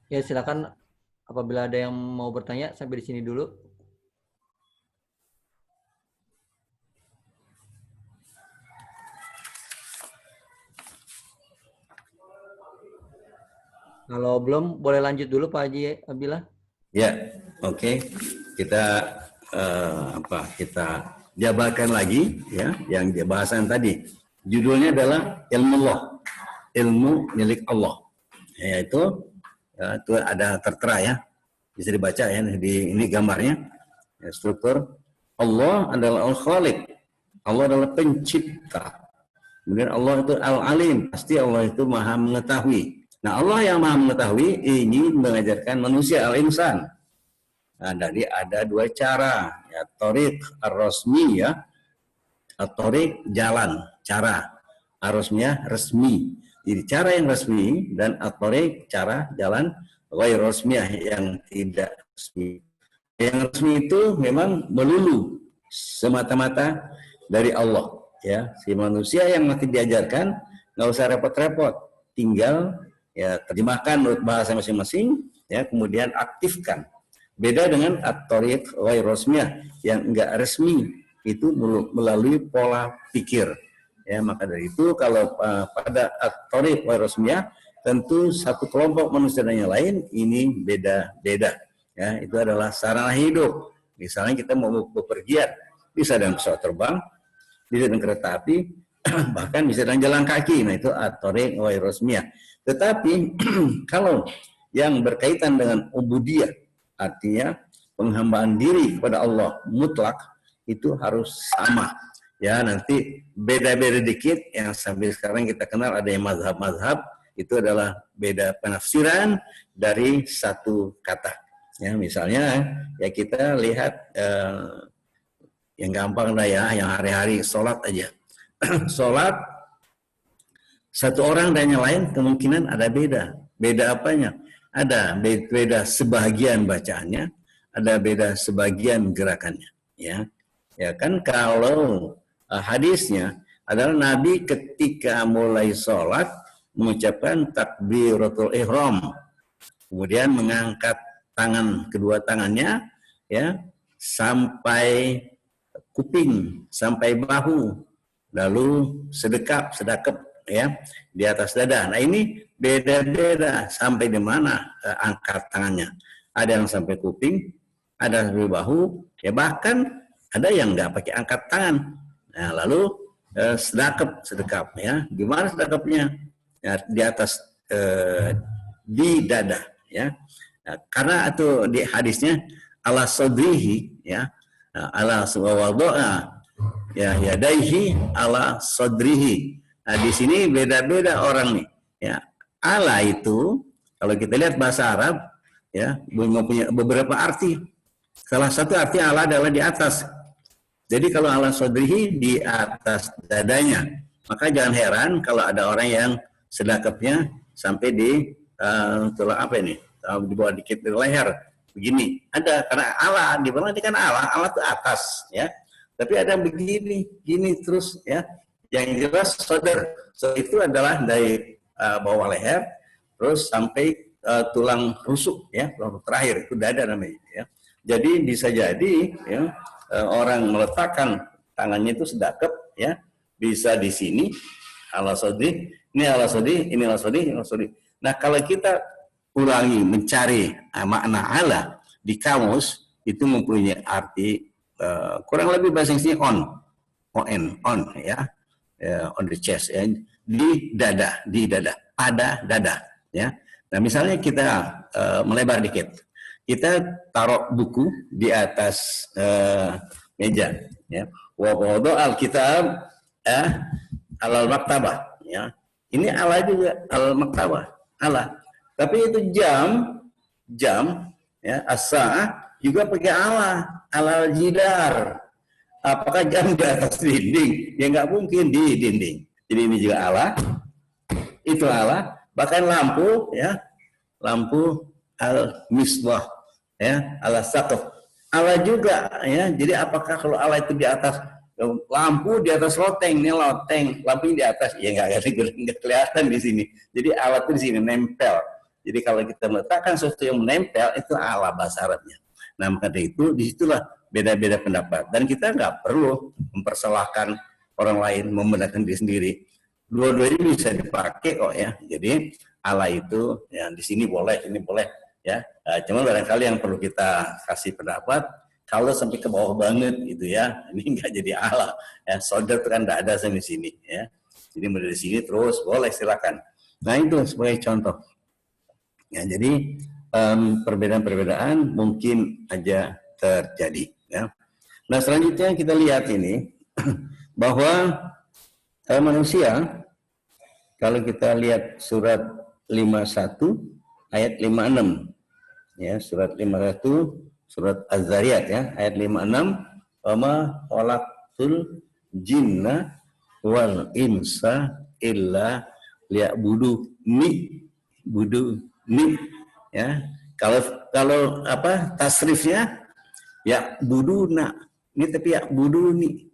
Ya, silakan apabila ada yang mau bertanya sampai di sini dulu. Kalau belum, boleh lanjut dulu Pak Haji Abdillah. Ya, oke. Kita kita jabarkan lagi, ya, yang bahasan tadi. Judulnya adalah ilmu Allah, ilmu milik Allah. Yaitu, ya, itu ada tertera, ya, bisa dibaca, ya, di ini gambarnya, ya, struktur. Allah adalah Al-Khaliq, Allah adalah pencipta. Kemudian Allah itu Al-Alim, pasti Allah itu maha mengetahui. Nah, Allah yang maha mengetahui ingin mengajarkan manusia al-insan. Nah, jadi ada dua cara, ya, thoriq ar-rasmi, ya, thoriq jalan, cara, ar-rasmiyah resmi. Jadi cara yang resmi dan thoriq cara jalan ghair rasmiyah yang tidak resmi. Yang resmi itu memang melulu semata-mata dari Allah, ya. Si manusia yang masih diajarkan nggak usah repot-repot, tinggal, ya, terjemahkan menurut bahasa masing-masing, ya, kemudian aktifkan. Beda dengan at-thoriq ghair rasmiyah yang enggak resmi, itu melalui pola pikir. Ya, maka dari itu kalau pada at-thoriq ghair rasmiyah tentu satu kelompok manusia dan yang lain ini beda-beda. Ya, itu adalah sarana hidup. Misalnya kita mau bepergian, bisa dengan pesawat terbang, bisa dengan kereta api, bahkan bisa dengan jalan kaki. Nah, itu at-thoriq ghair rasmiyah. Tetapi kalau yang berkaitan dengan ubudiyah, artinya penghambaan diri kepada Allah mutlak, itu harus sama. Ya, nanti beda-beda dikit, yang sampai sekarang kita kenal ada yang mazhab-mazhab, itu adalah beda penafsiran dari satu kata. Ya, misalnya, ya, kita lihat yang gampang lah, ya, yang hari-hari sholat aja. Sholat satu orang dan yang lain kemungkinan ada beda. Beda apanya? Ada beda sebagian bacaannya, ada beda sebagian gerakannya. Ya, ya kan, kalau hadisnya adalah Nabi ketika mulai sholat mengucapkan takbiratul ihram, kemudian mengangkat tangan, kedua tangannya, ya, sampai kuping, sampai bahu, lalu sedekap, ya, di atas dada. Nah, ini beda-beda sampai di mana angkat tangannya. Ada yang sampai kuping, ada yang sampai bahu, ya, bahkan ada yang nggak pakai angkat tangan. Nah, lalu sedekap, ya. Gimana sedekapnya? Ya, di atas di dada, ya. Nah, karena itu di hadisnya ala sodrihi, ya, ala wadoa, ya, yadaihi ala sodrihi. Nah, di sini beda-beda orang nih, ya. Ala itu kalau kita lihat bahasa Arab, ya, punya beberapa arti. Salah satu arti ala adalah di atas. Jadi kalau ala sodrihi di atas dadanya, maka jangan heran kalau ada orang yang sedekapnya sampai di tulang apa ini, di bawah dikit di leher begini. Ada, karena ala di bawah kan ala itu atas, ya. Tapi ada yang begini, gini terus, ya. Yang jelas sodar, itu adalah dari bawah leher terus sampai tulang rusuk, ya, tulang terakhir itu dada namanya, ya. Jadi bisa jadi, ya, orang meletakkan tangannya itu sedekap, ya, bisa di sini ala sodri, ini ala sodri, ini ala sodri, ini ala sodri. Nah, kalau kita ulangi mencari makna ala di kamus, itu mempunyai arti kurang lebih bahasa Inggrisnya on. on ya, on the chest ya, di dada, pada dada ya. Nah, misalnya kita melebar dikit, kita taruh buku di atas meja ya. Wa wada'al kitab alal maktabah ya. Ini ala juga, alal maktabah, ala. Tapi itu jam ya, as-sa'ah juga pakai alal jidar. Apakah jam di atas dinding? Ya nggak mungkin di dinding. Jadi ini juga ala, itu ala. Bahkan lampu ya, lampu al-misbah ya, ala saqaf. Ala juga ya. Jadi apakah kalau ala itu di atas lampu di atas loteng, ini loteng, lampunya di atas, ya nggak kelihatan di sini. Jadi alat itu di sini nempel. Jadi kalau kita meletakkan sesuatu yang menempel itu ala bahasa Arabnya. Nah, maka dari itu disitulah beda-beda pendapat, dan kita nggak perlu mempersalahkan orang lain, membenarkan diri sendiri. Dua-duanya bisa dipakai kok ya. Jadi ala itu yang di sini boleh, ini boleh ya. Cuma barangkali yang perlu kita kasih pendapat, kalau sampai ke bawah banget gitu ya, ini nggak jadi ala ya. Solder itu kan nggak ada sampai sini ya. Jadi mulai dari sini terus boleh, silakan. Nah, itu sebagai contoh ya. Jadi perbedaan-perbedaan mungkin aja terjadi ya. Nah, selanjutnya kita lihat ini bahwa manusia, kalau kita lihat surat 51 ayat 56 ya, surat 51 surat Az-Zariyat ya, ayat 56, wama khalaqtul jinna wal insa illa liya'buduni ya. Kalau apa tasrifnya ya buduna ini, tapi ya buduni.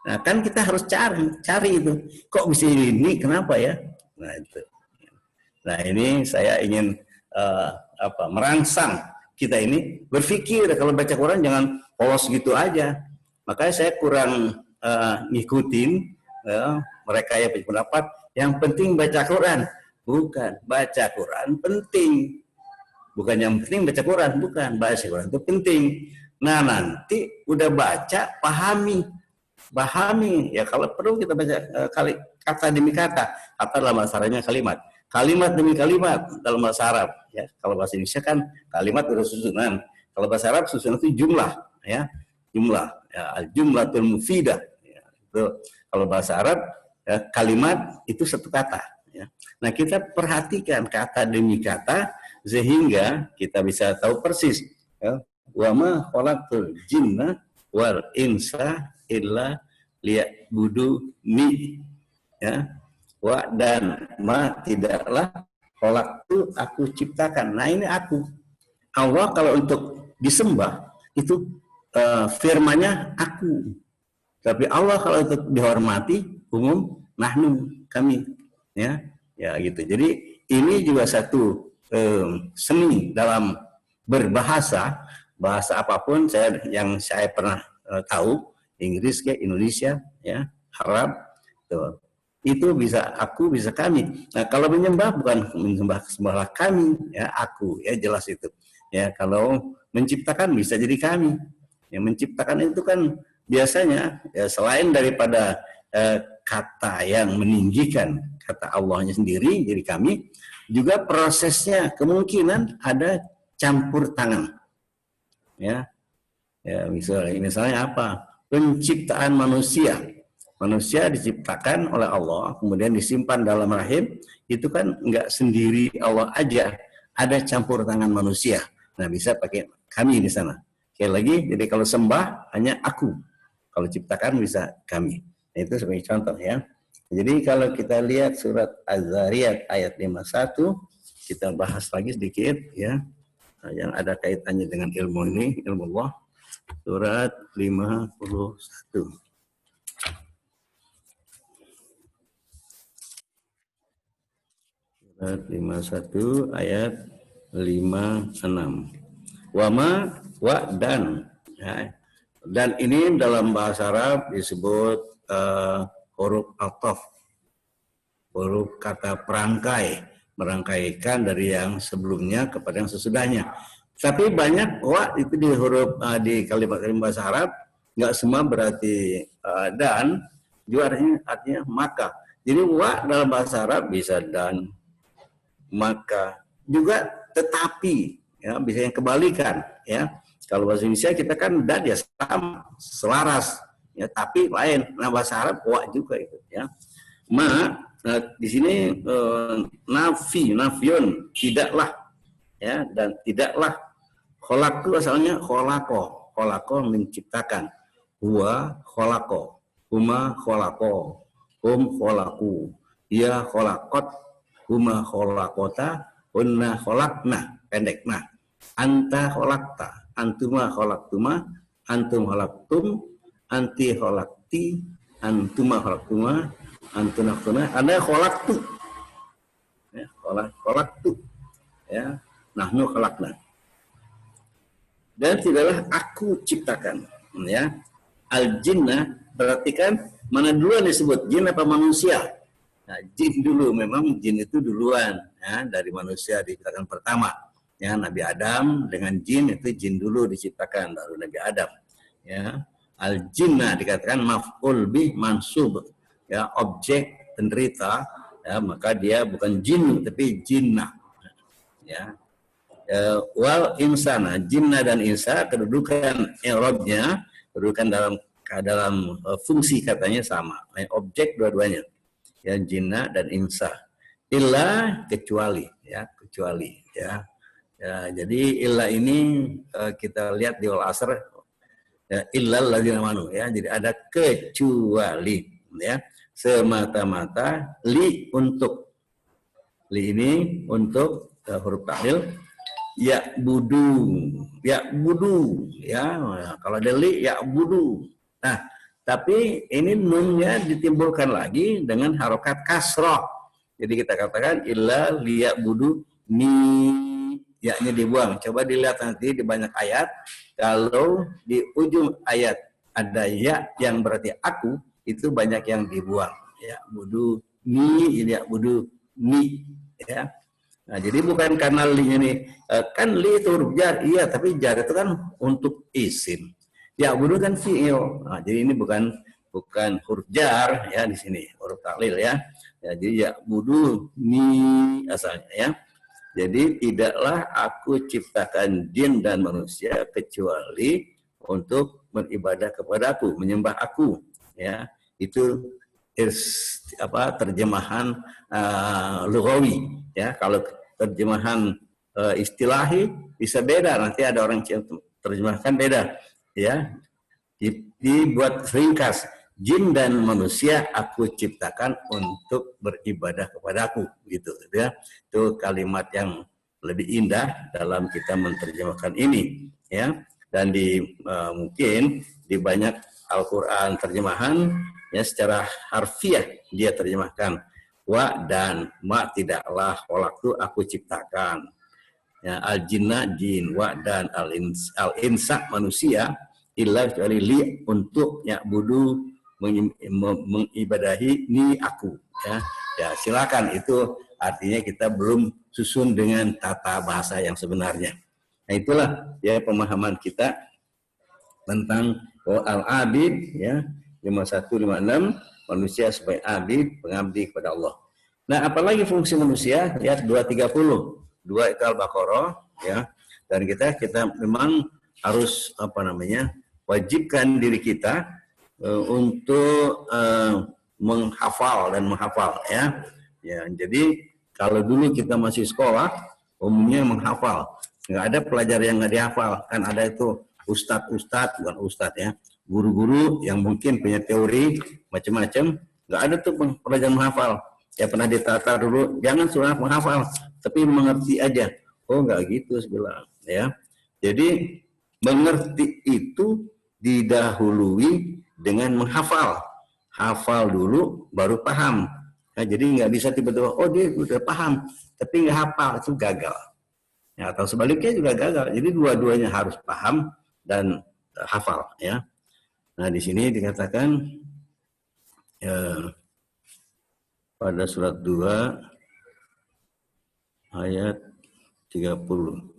Nah, kan kita harus cari itu. Kok bisa ini? Kenapa ya? Nah, itu. Nah, ini saya ingin merangsang kita ini berpikir kalau baca Quran jangan polos gitu aja. Makanya saya kurang ngikutin mereka yang berpendapat yang penting baca Quran. Bukan, baca Quran penting. Bukan yang penting baca Quran, bukan. Baca Quran itu penting. Nah, nanti udah baca, pahami ya. Kalau perlu kita baca kata demi kata dalam bahasa Arabnya kalimat demi kalimat dalam bahasa Arab ya. Kalau bahasa Indonesia kan kalimat udah susunan, kalau bahasa Arab susunan itu jumlah ya, jumlatul mufidah ya. Itu kalau bahasa Arab ya, kalimat itu satu kata ya. Nah, kita perhatikan kata demi kata sehingga kita bisa tahu persis ya. Wa ma khalaqtul jinna wal insa illa liya'buduni ya. Wa dan ma tidaklah khalaqtu aku ciptakan. Nah, ini aku. Allah kalau untuk disembah itu firman-Nya aku. Tapi Allah kalau untuk dihormati umum nahnu, kami ya. Ya gitu. Jadi ini juga satu seni dalam berbahasa, bahasa apapun yang saya pernah tahu, Inggris ke Indonesia ya, Arab tuh. Itu bisa aku, bisa kami. Nah, kalau menyembah bukan sembahlah kami ya, aku ya, jelas itu. Ya, kalau menciptakan bisa jadi kami. Yang menciptakan itu kan biasanya ya, selain daripada kata yang meninggikan kata Allahnya sendiri, jadi kami, juga prosesnya kemungkinan ada campur tangan. Ya, misalnya apa? Penciptaan manusia. Manusia diciptakan oleh Allah, kemudian disimpan dalam rahim, itu kan enggak sendiri Allah aja, ada campur tangan manusia. Nah, bisa pakai kami di sana. Sekali lagi, jadi kalau sembah hanya aku, kalau ciptakan bisa kami. Nah, itu sebagai contoh ya. Jadi kalau kita lihat surat Az-Zariyat ayat 51, kita bahas lagi sedikit ya, yang ada kaitannya dengan ilmu ini, ilmu Allah. Surat 51. Surat 51 ayat 56. Wama wa dan ya. Dan ini dalam bahasa Arab disebut huruf ataf, huruf kata perangkai, merangkaikan dari yang sebelumnya kepada yang sesudahnya. Tapi banyak wa itu di huruf di kalimat-kalimat bahasa Arab nggak semua berarti Dan juga artinya maka. Jadi wa dalam bahasa Arab bisa dan, maka, juga tetapi, ya, bisa yang kebalikan, ya. Kalau bahasa Indonesia kita kan dan ya sama, selaras, ya, tapi lain. Nah bahasa Arab wa juga itu, ya. Di sini nafiun tidaklah, ya, dan tidaklah. Kholak itu asalnya kholako menciptakan, huwa kholako, huma kholako, hum kholaku, ia kholakot, huma kholakota, hunna kholakna, pendek. Nah, anta kholakta, antuma kholaktuma, antum kholaktum, anti kholakti, antuma kholaktuma, antuna kholaktu, anda kholaktu, ya, kholaktu, ya, nahnu kholakna. Dan tidaklah aku ciptakan, ya. Al jinnah berarti kan mana duluan disebut, jin apa manusia? Nah, jin dulu, memang jin itu duluan, ya, dari manusia diciptakan pertama. Ya, Nabi Adam dengan jin itu jin dulu diciptakan, baru Nabi Adam. Ya, al jinnah dikatakan maf'ul bih mansub, ya, objek penderita, ya, maka dia bukan jin tapi jinnah, ya. Wal insana, jinna dan insa, kedudukan i'rabnya, kedudukan dalam fungsi katanya sama, objek dua-duanya, ya, jinna dan insa. Illa, kecuali, ya, kecuali, ya. Ya, jadi illa ini kita lihat di wal asr, ya, illal ladzina amanu, ya, jadi ada kecuali, ya, semata-mata li untuk, li ini untuk huruf ta'lil, ya budu, ya, kalau deli ya budu. Nah, tapi ini nunnya ditimbulkan lagi dengan harokat kasroh. Jadi kita katakan illa liya budu ni, ya-nya dibuang. Coba dilihat nanti di banyak ayat, kalau di ujung ayat ada ya yang berarti aku, itu banyak yang dibuang. Ya budu ni, ya budu ni, ya. Nah, jadi bukan karena li ini, kan li itu huruf jar, iya, tapi jar itu kan untuk isim. Ya budu kan fi'il. Nah, jadi ini bukan huruf jar, ya, di sini huruf taklil, ya. Ya, jadi ya budu ni asalnya, ya. Jadi tidaklah aku ciptakan jin dan manusia kecuali untuk beribadah kepadaku, menyembah aku, ya. Itu terjemahan lughawi, ya. Kalau terjemahan istilahi bisa beda, nanti ada orang terjemahkan beda, ya. Dibuat ringkas, jin dan manusia aku ciptakan untuk beribadah kepadaku, gitu, ya. Itu kalimat yang lebih indah dalam kita menerjemahkan ini, ya. Dan mungkin di banyak Al-Quran terjemahan, ya, secara harfiah dia terjemahkan wa dan ma tidaklah, waktu aku ciptakan, ya, al jinna jin, wa dan al insa manusia, illa kecuali li untuk ya budu mengibadahi ni aku, ya. Ya silakan, itu artinya kita belum susun dengan tata bahasa yang sebenarnya. Nah itulah, ya, pemahaman kita tentang al-abid, ya, 5156, manusia sebagai abid, pengabdi kepada Allah. Nah, apalagi fungsi manusia? Lihat 230, 2 itu Al-Baqarah, ya. Dan kita memang harus wajibkan diri kita untuk menghafal, ya. Ya, jadi kalau dulu kita masih sekolah, umumnya menghafal. Nggak ada pelajar yang nggak dihafal, kan ada itu ustadz, bukan ustadz, ya, guru-guru yang mungkin punya teori macam-macam, nggak ada tuh pelajar menghafal. Ya pernah ditata dulu, jangan suruh menghafal, tapi mengerti aja. Oh nggak gitu sebelah, ya. Jadi mengerti itu didahului dengan menghafal. Hafal dulu baru paham. Nah, jadi nggak bisa tiba-tiba, oh dia udah paham, tapi nggak hafal, itu gagal. Ya, atau sebaliknya juga gagal. Jadi dua-duanya harus paham dan hafal, ya. Nah di sini dikatakan pada surat 2 ayat 30.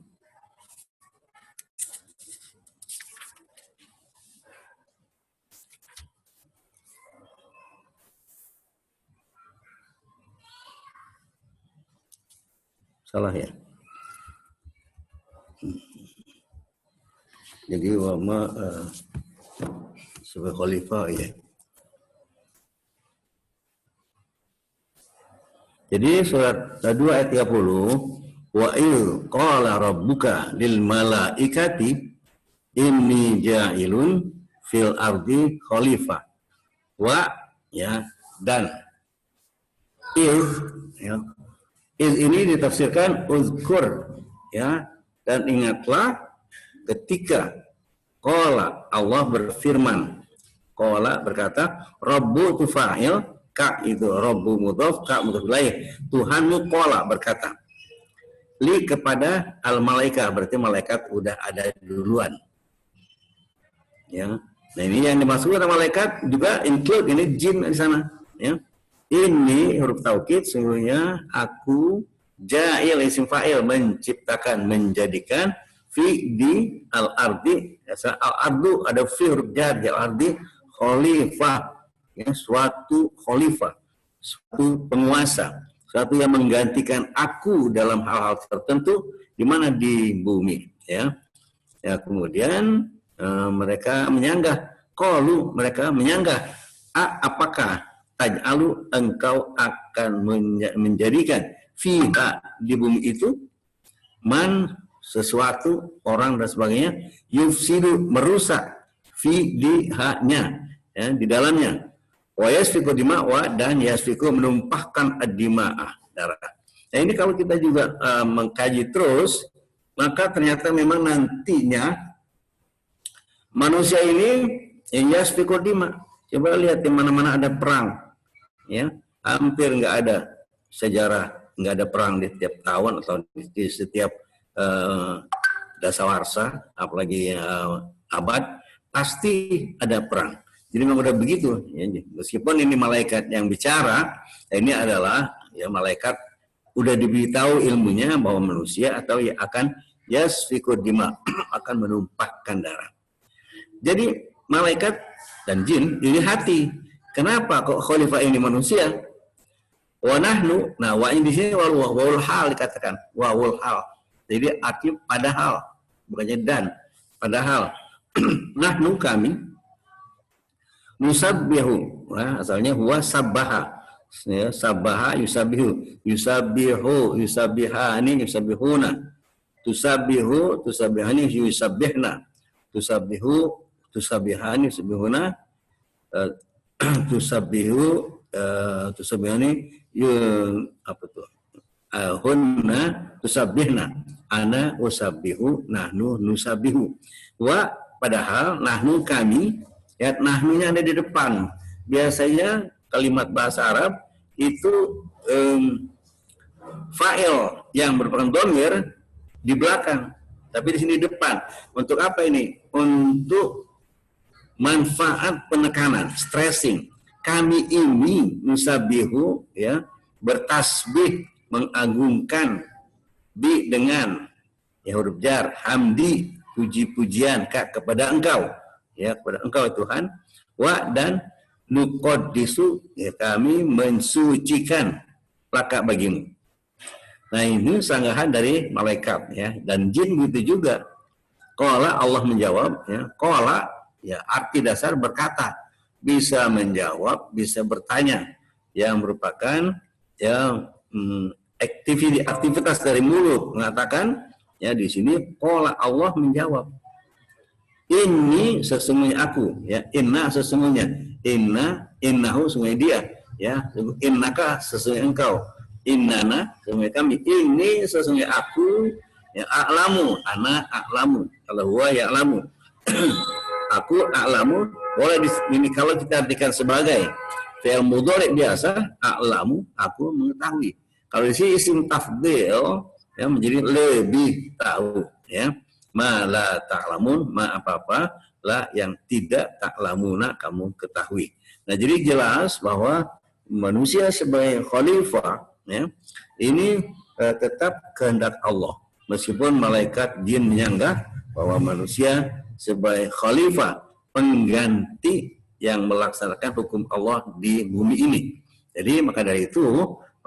Salah ya. Jadi wama sebagai khalifah ya. Jadi surat 2 ayat 30, wa il qala rabbuka lil malaikati inni ja'ilun fil ardi khalifah. Wa ya dan iz ya. Iz ini ditafsirkan uzkur ya, dan ingatlah ketika qala Allah berfirman. Qala berkata, Rabbu tu fa'il, ka itu Rabbu mudhaf, ka mudhaf ilaih. Tuhanmu qala berkata. Li kepada al malaika, berarti malaikat udah ada duluan. Ya. Nah, ini yang dimaksud malaikat juga include ini jin di sana, ya. Ini huruf taukid, sungguhnya aku ja'il isim fa'il, menciptakan, menjadikan fi di al-ardi, al-ardu ada fi huruf jar, al-ardi khalifah, ya, suatu khalifah, suatu penguasa, suatu yang menggantikan aku dalam hal-hal tertentu di mana di bumi, ya. Ya, kemudian mereka menyanggah, qalu mereka menyanggah, apakah taj'alu engkau akan menjadikan fiha di bumi itu man sesuatu orang dan sebagainya yufsidu merusak fi diha-nya ya, di dalamnya wa yasfiku dima'wa dan yasfiku menumpahkan ad-dima'ah darah. Nah, ini kalau kita juga mengkaji terus, maka ternyata memang nantinya manusia ini yasfiku dima'. Coba lihat di mana-mana ada perang. Ya, hampir nggak ada sejarah, nggak ada perang di setiap tahun atau di setiap dasawarsa, apalagi abad, pasti ada perang. Jadi memang udah begitu. Ya, meskipun ini malaikat yang bicara, ini adalah ya malaikat udah diberitahu ilmunya bahwa manusia atau ya akan yasfiku dima, akan menumpahkan darah. Jadi malaikat dan jin ini hati. Kenapa kok khalifah ini manusia? Wa nahnu, nah wa ini di sini wawul hal dikatakan, wawul hal. Jadi arti padahal, bukannya dan, padahal. Nahnu kami nusabbihu, nah, asalnya huwa sabbaha. Ya, sabbaha yusabihu, yusabihu, yusabihani, yusabihuna. Tusabihu, tusabihani, yusabbihna. Tusabihu, tusabihani, yusabihuna. Tusabihani apa tuh hunna tusabbihna ana usabbihu nahnu nusabihu wa padahal nahnu kami ya, nahnunya ada di depan. Biasanya kalimat bahasa Arab itu fa'il yang merupakan dhamir di belakang, tapi di sini depan. Untuk apa ini? Untuk manfaat penekanan, stressing. Kami ini nusabihu ya, bertasbih, mengagungkan bi dengan ya huruf jar, hamdi, puji-pujian kepada engkau ya, kepada engkau Tuhan. Wa dan nuqaddisu ya, kami mensucikan laka bagimu. Nah, ini sanggahan dari malaikat ya, dan jin begitu juga. Qala Allah menjawab ya, qala ya, arti dasar berkata, bisa menjawab, bisa bertanya, yang merupakan ya aktivitas dari mulut mengatakan ya, di sini qala Allah menjawab, ini sesungguhnya aku ya, inna sesungguhnya, innahu sesungguhnya dia ya, innaka sesungguhnya engkau, innana sesungguhnya kami, ini sesungguhnya aku ya, a'lamu ana a'lamu kalau huwa ya'lamu aku a'lamu, boleh ini kalau kita artikan sebagai fi'il mudhari biasa, a'lamu aku mengetahui. Kalau di sini isim tafdhil ya, menjadi lebih tahu ya. Ma la ta'lamun, ma apa-apa la yang tidak ta'lamuna kamu ketahui. Nah, jadi jelas bahwa manusia sebagai khalifah ya, ini tetap kehendak Allah. Meskipun malaikat jin menyanggah bahwa manusia sebagai khalifah, pengganti yang melaksanakan hukum Allah di bumi ini. Jadi maka dari itu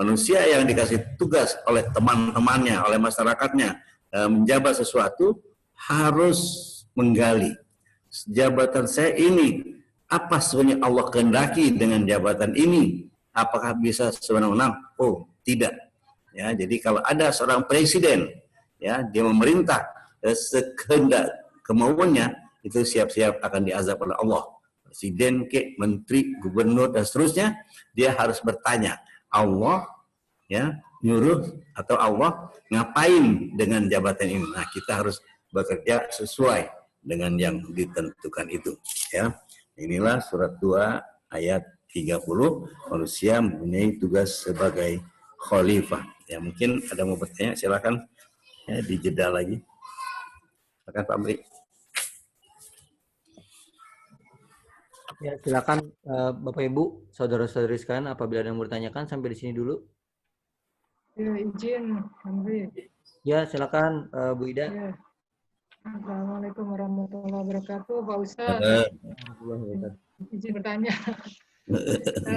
manusia yang dikasih tugas oleh teman-temannya, oleh masyarakatnya menjabat sesuatu harus menggali jabatan saya ini, apa sebenarnya Allah kehendaki dengan jabatan ini? Apakah bisa sewenang-wenang? Oh, tidak. Ya, jadi kalau ada seorang presiden, ya, dia memerintah sekehendak kemauannya, itu siap-siap akan diazab oleh Allah. Presiden, menteri, gubernur dan seterusnya, dia harus bertanya, Allah, ya, nyuruh atau Allah ngapain dengan jabatan ini? Nah, kita harus bekerja sesuai dengan yang ditentukan itu, ya. Inilah surat 2 ayat 30, manusia mempunyai tugas sebagai khalifah. Ya, mungkin ada mau bertanya, silakan, ya, dijeda lagi. Silakan Pak Bri. Ya, silakan Bapak Ibu, saudara-saudari sekalian, apabila ada yang bertanyakan sampai di sini dulu. Ya, izin, Andri. Ya, silakan Bu Ida. Ya. Assalamualaikum warahmatullahi wabarakatuh, Pak Ustadz. Izin bertanya.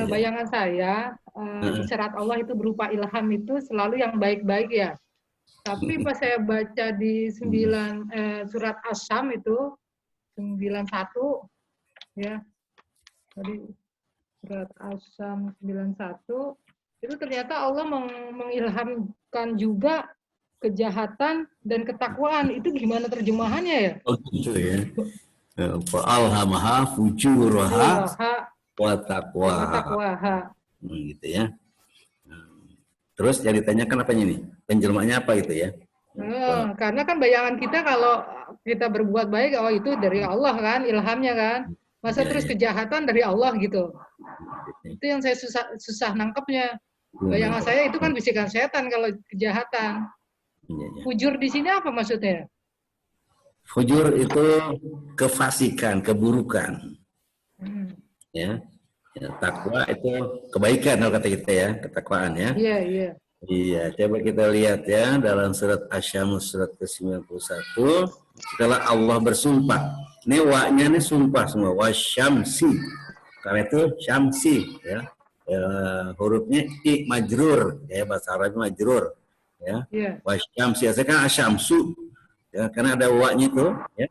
Bayangan saya, isyarat Allah itu berupa ilham itu selalu yang baik-baik ya. Tapi pas saya baca di surat As-Syam itu 91, ya. Tadi surat As-Syam 91 itu ternyata Allah mengilhamkan juga kejahatan dan ketakwaan. Itu gimana terjemahannya ya? Oh, gitu ya. Alhamaha fujuraha wa taqwaha. Gitu ya. Terus yang ditanyakan apanya nih? Penjelmaannya apa itu ya? Karena kan bayangan kita kalau kita berbuat baik, oh itu dari Allah kan, ilhamnya kan. Masa terus kejahatan dari Allah gitu. Itu yang saya susah nangkepnya. Bayangan saya itu kan bisikan setan kalau kejahatan. Fujur di sini apa maksudnya? Fujur itu kefasikan, keburukan. Ya. Ya, takwa itu kebaikan kalau kata kita ya, ketakwaan ya. Iya, iya. Iya, coba kita lihat ya dalam surat Asy-Syams surat ke-91 setelah Allah bersumpah. Ini wa-nya ini sumpah semua, wasyamsi. Karena itu syamsi ya. Hurufnya i majrur ya, bahasa Arab majrur ya. Yeah. Wasyamsi saya kan asyamsu ya, karena ada wa-nya itu ya.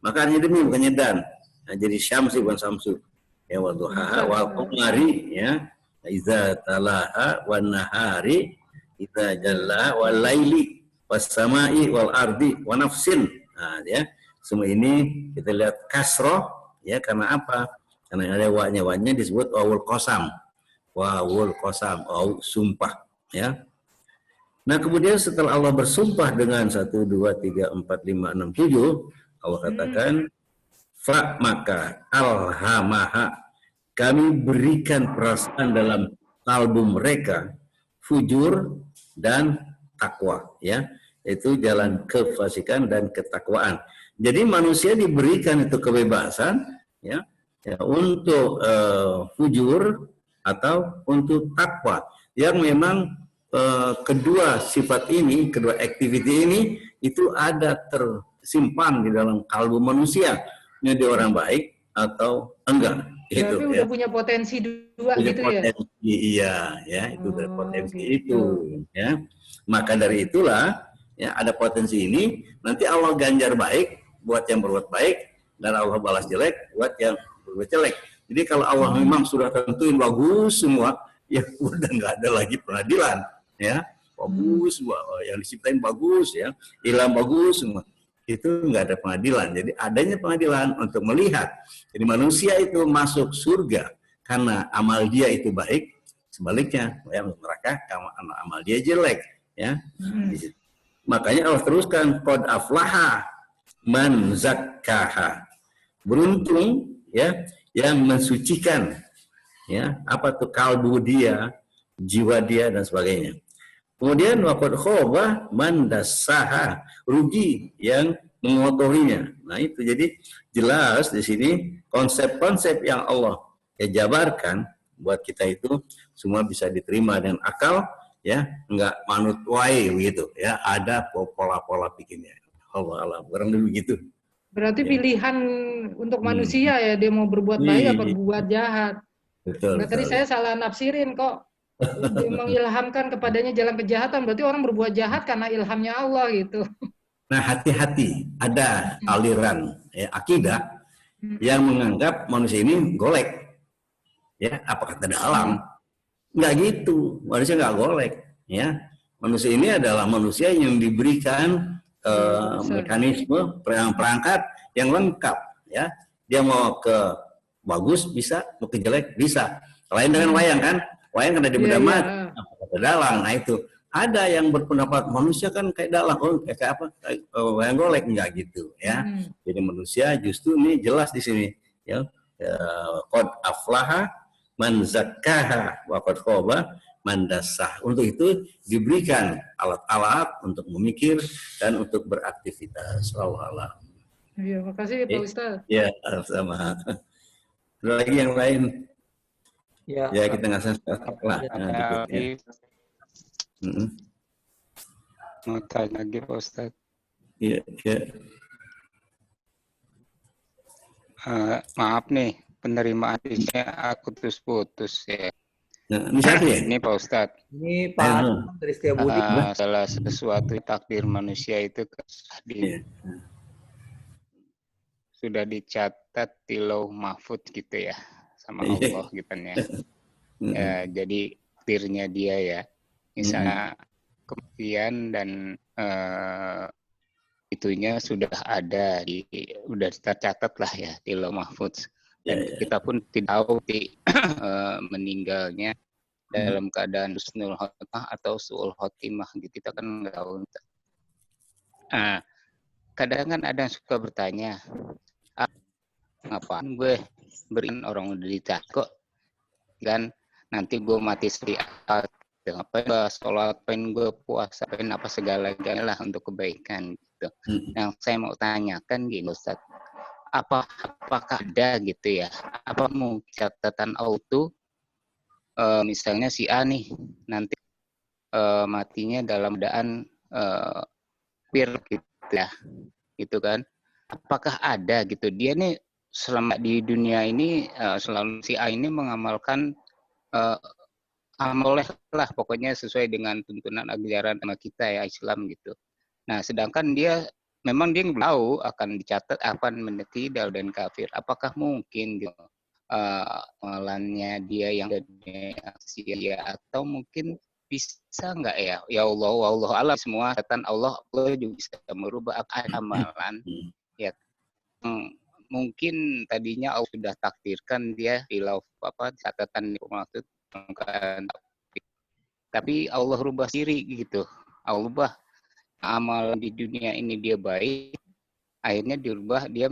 Makanya demi bukannya dan. Nah, jadi syamsi bukan samsu. Ya wadduha wal qamari ya. Iza talaha wan nahari idza jalla wal laili was samai wal ardi wa nafsin. Nah, ya. Semua ini kita lihat kasroh ya, karena apa? Karena ada wa-nya disebut wawul qasam. Wawul qasam, sumpah ya. Nah, kemudian setelah Allah bersumpah dengan 1 2 3 4 5 6 7, Allah katakan fa maka alhamaha, kami berikan perasaan dalam kalbu mereka fujur dan takwa ya, yaitu jalan kefasikan dan ketakwaan. Jadi manusia diberikan itu kebebasan ya, untuk fujur atau untuk takwa yang memang kedua sifat ini, kedua activity ini itu ada tersimpan di dalam kalbu manusia, menjadi orang baik atau enggak. Itu, berarti udah punya potensi dua punya gitu potensi, ya? Iya, ya itu dari potensi gitu. Itu, ya. Maka dari itulah ya ada potensi ini, nanti Allah ganjar baik buat yang berbuat baik dan Allah balas jelek buat yang berbuat jelek. Jadi kalau Allah memang sudah tentuin bagus semua, ya udah nggak ada lagi pengadilan, ya bagus, yang diciptain bagus, ya ilham bagus semua. Itu nggak ada pengadilan. Jadi adanya pengadilan untuk melihat. Jadi manusia itu masuk surga karena amal dia itu baik. Sebaliknya, ya neraka karena amal dia jelek. Ya. Makanya Allah teruskan qad aflaha man zakkaha. Beruntung ya yang mensucikan ya apa tuh kalbu dia, jiwa dia dan sebagainya. Kemudian waqad khaba man dassaha, rugi yang mengotorinya. Nah itu jadi jelas di sini konsep-konsep yang Allah jabarkan buat kita itu semua bisa diterima dengan akal ya, enggak manut wae gitu ya, ada pola-pola pikirnya. Allah kurang lebih begitu. Berarti pilihan untuk manusia ya, dia mau berbuat baik atau berbuat jahat. Betul. Nah, tadi saya salah nafsirin kok. mengilhamkan kepadanya jalan kejahatan, berarti orang berbuat jahat karena ilhamnya Allah gitu. Nah, hati-hati, ada aliran akidah yang menganggap manusia ini golek. Ya, apa kata alam? Nggak gitu, manusia nggak golek. Ya, manusia ini adalah manusia yang diberikan mekanisme perangkat yang lengkap. Ya, dia mau ke bagus bisa, mau ke jelek bisa. Lain dengan wayang kan, wayang kena dibeda mati, apa kata dalang. Nah itu ada yang berpendapat manusia kan kayak dalang, kayak apa, wayang golek, enggak gitu ya. Jadi manusia justru ini jelas di sini ya, qad aflaha man zakkaha wa qad khaba man dassah. Untuk itu diberikan alat-alat untuk memikir dan untuk beraktivitas. Wallahu. Iya, makasih Pak Ustaz. Ya, sama. Lagi yang lain. Ya, kita nggak salah lah. Mau tanya lagi Pak Ustaz. Iya, ya. Maaf nih, penerimaan aku terus putus ya. Nah, ini siapa ya? Ini Pak Ustaz. Ini Pak dari Setiabudi. Salah sesuatu takdir manusia itu sudah dicatat di lauh mahfud gitu ya sama Allah gitu ya. Jadi takdirnya dia ya, misalnya kematian dan itunya sudah ada sudah tercatat lah ya di lauh mahfud. Dan kita pun tidak tahu meninggalnya dalam keadaan husnul khotimah atau su'ul khotimah gitu, kita kan nggak tahu. Kadang kan ada yang suka bertanya, ngapain gue berikan orang menderita kok kan, nanti gue mati setiap ngapain gue sholat, ngapain gue puasa, ngapain apa segala-galanya lah untuk kebaikan gitu. Yang saya mau tanyakan gini Ustaz, apakah ada gitu ya, apa mau catatan auto misalnya si A nih nanti matinya dalam keadaan pir gitu ya, gitu kan, apakah ada gitu dia nih selama di dunia ini selalu si A ini mengamalkan amalnya lah pokoknya sesuai dengan tuntunan ajaran sama kita ya Islam gitu. Nah sedangkan dia memang dia tahu akan dicatat akan mendekati dal dan kafir. Apakah mungkin gitu amalannya dia yang sia atau mungkin bisa nggak ya? Ya Allah alam, semua catatan Allah juga bisa merubah amalan. Ya mungkin tadinya Allah sudah takdirkan dia di catatan maksud, tapi Allah rubah sendiri gitu. Allah rubah amal di dunia ini dia baik, akhirnya dirubah dia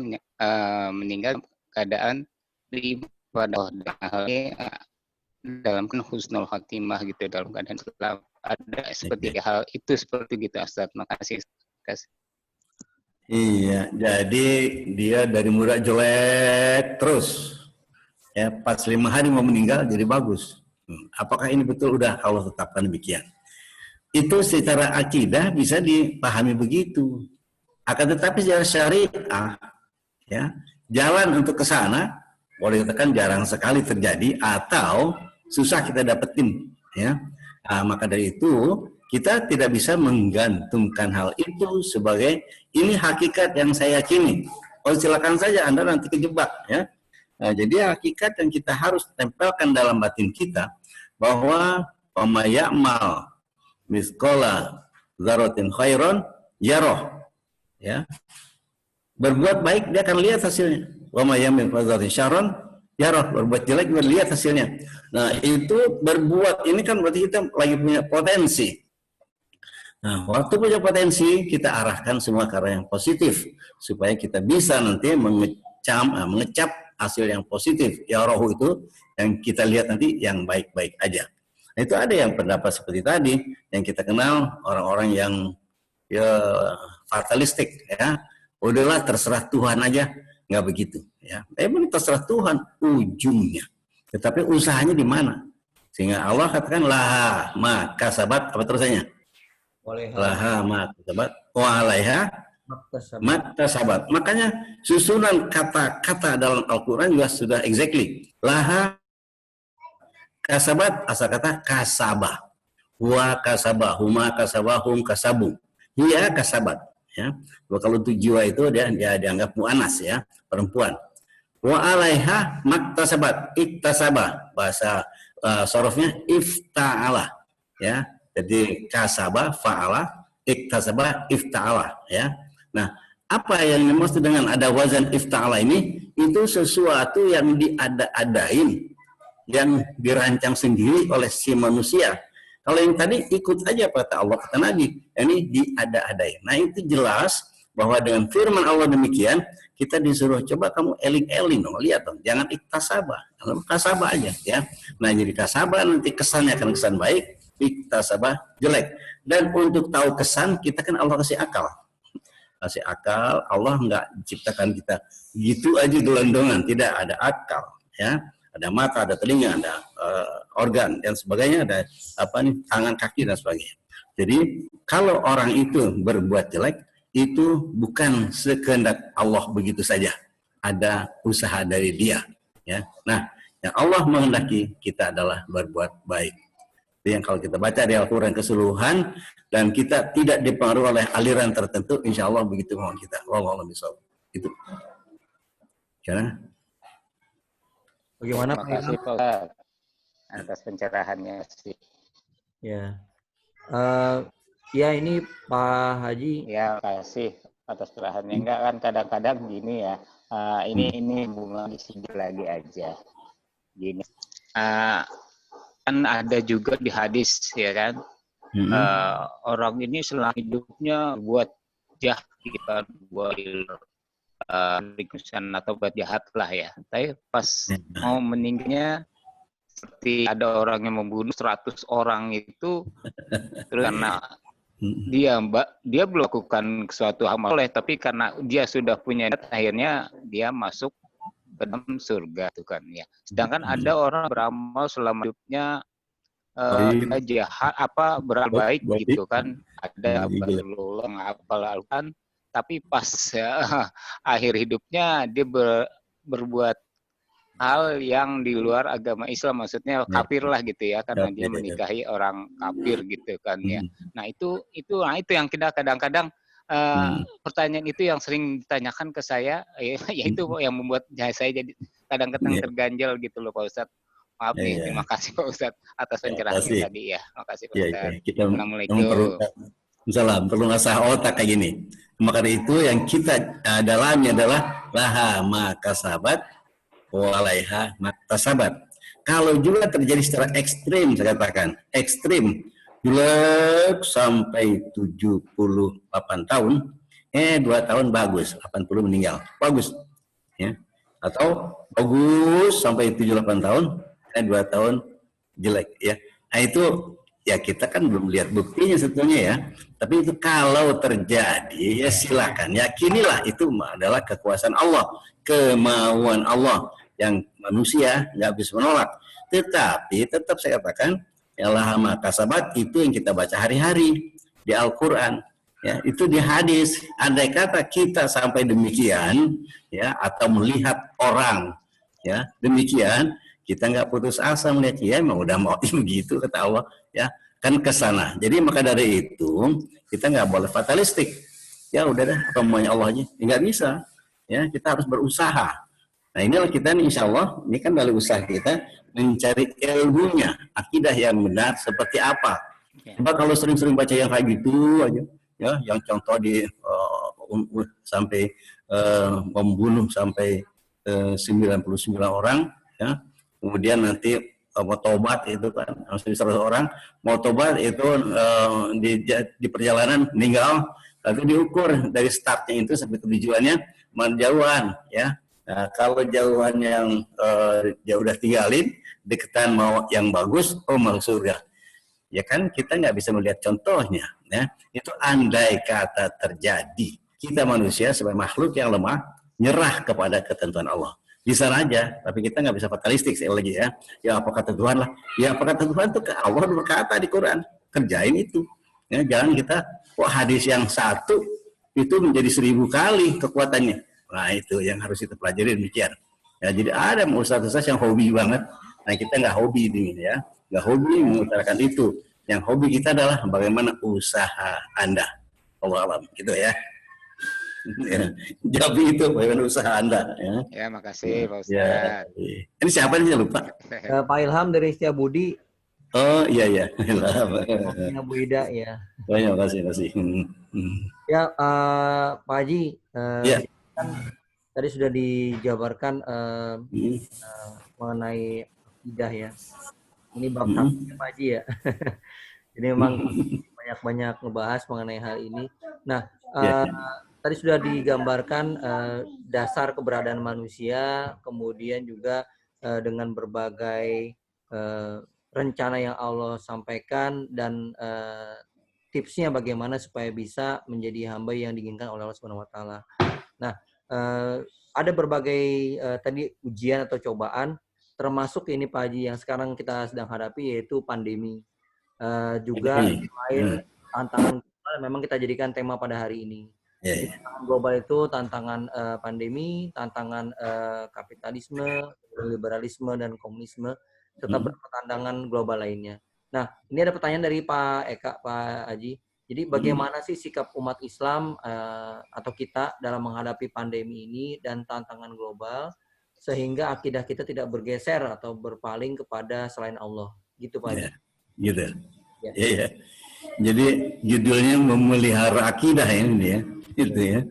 meninggal keadaan beribadah dalam husnul khotimah gitu, dalam keadaan Islam. Ada seperti hal itu seperti gitu Ustaz. Makasih. Iya, jadi dia dari muda jelek terus ya, pas 5 hari mau meninggal jadi bagus. Apakah ini betul? Udah Allah tetapkan demikian. Itu secara akidah bisa dipahami begitu. Akan tetapi secara syariah, ya, jalan untuk ke sana boleh dikatakan jarang sekali terjadi atau susah kita dapetin. Ya, maka dari itu kita tidak bisa menggantungkan hal itu sebagai ini hakikat yang saya yakini. Oh silakan saja Anda nanti kejebak. Ya. Jadi hakikat yang kita harus tempelkan dalam batin kita bahwa pemayamal miskola zarotin khairon yaroh, ya, berbuat baik dia akan lihat hasilnya. Wa may yamil zarotin syaron yaroh, berbuat jelek dia lihat hasilnya. Nah itu berbuat ini kan berarti kita lagi punya potensi. Nah waktu punya potensi kita arahkan semua ke arah yang positif supaya kita bisa nanti mengecap hasil yang positif. Ya roh itu yang kita lihat nanti yang baik-baik aja. Nah, itu ada yang pendapat seperti tadi yang kita kenal orang-orang yang ya fatalistik ya. Udahlah terserah Tuhan aja, nggak begitu ya. Emang terserah Tuhan ujungnya. Tetapi usahanya di mana? Sehingga Allah katakan laha ma kasabat apa terusannya? Laha ma kasabat wa alaiha maktasabat. Makanya susunan kata-kata dalam Al-Quran juga sudah exactly. Laha Kasabat asal kata kasabah. Wa kasabah, huma kasabah, hum kasabu. Hiya kasabat. Ya. Kalau untuk jiwa itu dia dianggap mu'anas ya, perempuan. Wa alaiha maktasabat, iktasabah. Bahasa sorofnya ifta'ala. Ya. Jadi kasabah, fa'ala, iktasabah, ifta'ala. Ya. Nah, apa yang dimaksud dengan ada wazan ifta'ala ini? Itu sesuatu yang diada-adain, yang dirancang sendiri oleh si manusia. Kalau yang tadi ikut aja kata Allah, kata Nabi, ini diada-adain. Nah itu jelas bahwa dengan firman Allah demikian, kita disuruh coba kamu eling-eling dong, lihat dong, jangan iktasabah, kasabah aja ya. Nah jadi kasabah nanti kesannya akan kesan baik, iktasabah jelek. Dan untuk tahu kesan kita kan Allah kasih akal. Kasih akal, Allah nggak ciptakan kita gitu aja gelondongan, tidak ada akal ya. Ada mata, ada telinga, ada organ dan sebagainya, ada tangan, kaki dan sebagainya. Jadi kalau orang itu berbuat jelek, itu bukan sekehendak Allah begitu saja. Ada usaha dari dia. Ya. Nah, yang Allah menghendaki kita adalah berbuat baik. Jadi yang kalau kita baca di Al-Quran keseluruhan dan kita tidak dipengaruhi oleh aliran tertentu, insya Allah begitu mohon kita. Wallahu a'lam bishawab. Itu. Karena Bagaimana Terima kasih Pak Ustaz atas pencerahannya sih. Ya. Ya ini Pak Haji. Ya, kasih atas pencerahannya. Enggak kan kadang-kadang gini ya. Ini bunga di sini lagi aja. Gini. Kan ada juga di hadis ya kan. Orang ini selama hidupnya buat jahat kita, buat atau buat jahat lah ya. Tapi pas mau meninggalnya seperti ada orang yang membunuh 100 orang itu terus karena dia belum melakukan suatu amal tapi karena dia sudah punya niat akhirnya dia masuk ke dalam surga itu kan ya. Sedangkan ada orang beramal selama hidupnya jahat beramal baik gitu kan. Ada berulung apal-alukan tapi pas akhir hidupnya dia berbuat hal yang di luar agama Islam, maksudnya kafir lah gitu ya, karena dia menikahi orang kafir gitu kan ya. Nah itu yang kita kadang-kadang pertanyaan itu yang sering ditanyakan ke saya, yaitu yang membuat saya jadi kadang-kadang terganjal gitu loh Pak Ustadz. Maaf nih, terima kasih Pak Ustadz atas pencerahan tadi ya. Terima kasih Pak Ustadz. Assalamualaikum. Misalnya perlu ngasah otak kayak gini. Maka itu yang kita dalami adalah laha makasabat walaiha maktasabat. Kalau juga terjadi secara ekstrim, saya katakan ekstrim, jelek sampai 78 tahun, 2 tahun bagus, 80 meninggal, bagus, ya. Atau bagus sampai 78 tahun, 2 tahun jelek, ya. Nah itu ya kita kan belum lihat buktinya sebetulnya ya. Tapi itu kalau terjadi ya silakan yakinilah itu adalah kekuasaan Allah, kemauan Allah yang manusia nggak bisa menolak. Tetapi tetap saya katakan ya laha makasabat itu yang kita baca hari-hari di Al-Quran. Ya, itu di hadis. Andai kata kita sampai demikian ya atau melihat orang ya demikian, kita nggak putus asa melihat ya memang udah mau begitu kata Allah ya. Kan ke sana. Jadi maka dari itu kita nggak boleh fatalistik. Ya udah dah, apa maunya Allah aja. Nggak bisa. Ya kita harus berusaha. Nah inilah kita nih insya Allah, ini kan dari usaha kita mencari ilmunya, akidah yang benar seperti apa. Coba kalau sering-sering baca yang kayak gitu aja, ya, yang contoh di sampai membunuh sampai 99 orang, ya, kemudian nanti mau tobat itu kan 100 orang mau tobat itu di perjalanan meninggal lalu diukur dari startnya itu sampai tujuannya menjauhan ya. Nah, kalau jauhan yang ya udah tinggalin deketan mau yang bagus masuk surga ya kan kita nggak bisa melihat contohnya ya. Itu andai kata terjadi kita manusia sebagai makhluk yang lemah nyerah kepada ketentuan Allah. Bisa aja, tapi kita nggak bisa fatalistik sekali lagi ya. Ya apa kata Tuhan lah. Ya apa kata Tuhan itu Allah berkata di Quran. Kerjain itu. Ya, jangan kita hadis yang satu itu menjadi 1000 kali kekuatannya. Nah itu yang harus kita pelajari demikian. Ya jadi ada ustaz-ustaz yang hobi banget Nah kita nggak hobi ini ya, nggak hobi mengutarakan itu. Yang hobi kita adalah bagaimana usaha Anda. Allah alam, gitu ya. Ya, jawab itu bagaimana usaha Anda. Ya, Ya, makasih Pak ya. Ustadz. Ini siapa nih lupa? Pak Ilham dari Setiabudi, Oh iya iya. anaknya Bu Ida ya. Oh ya, makasih. Ya, Pak Haji, Ya. kan tadi sudah dijabarkan Hmm. mengenai akidah ya. Ini bab Hmm. satu Pak Haji ya. Jadi memang banyak-banyak ngebahas mengenai hal ini. Nah, Ya. tadi sudah digambarkan dasar keberadaan manusia, kemudian juga dengan berbagai rencana yang Allah sampaikan dan tipsnya bagaimana supaya bisa menjadi hamba yang diinginkan oleh Allah Subhanahu wa taala. Nah, ada berbagai tadi ujian atau cobaan, termasuk ini Pak Haji yang sekarang kita sedang hadapi yaitu pandemi. Juga lain tantangan global memang kita jadikan tema pada hari ini. Ya, Jadi, tantangan global itu tantangan pandemi, tantangan kapitalisme, liberalisme dan komunisme, serta tantangan global lainnya. Nah, ini ada pertanyaan dari Pak Eka, Pak Haji. Jadi bagaimana sih sikap umat Islam atau kita dalam menghadapi pandemi ini dan tantangan global sehingga akidah kita tidak bergeser atau berpaling kepada selain Allah, gitu Pak Haji. Gitu. Ya. Ya. Jadi judulnya memelihara akidah ini ya, itu ya,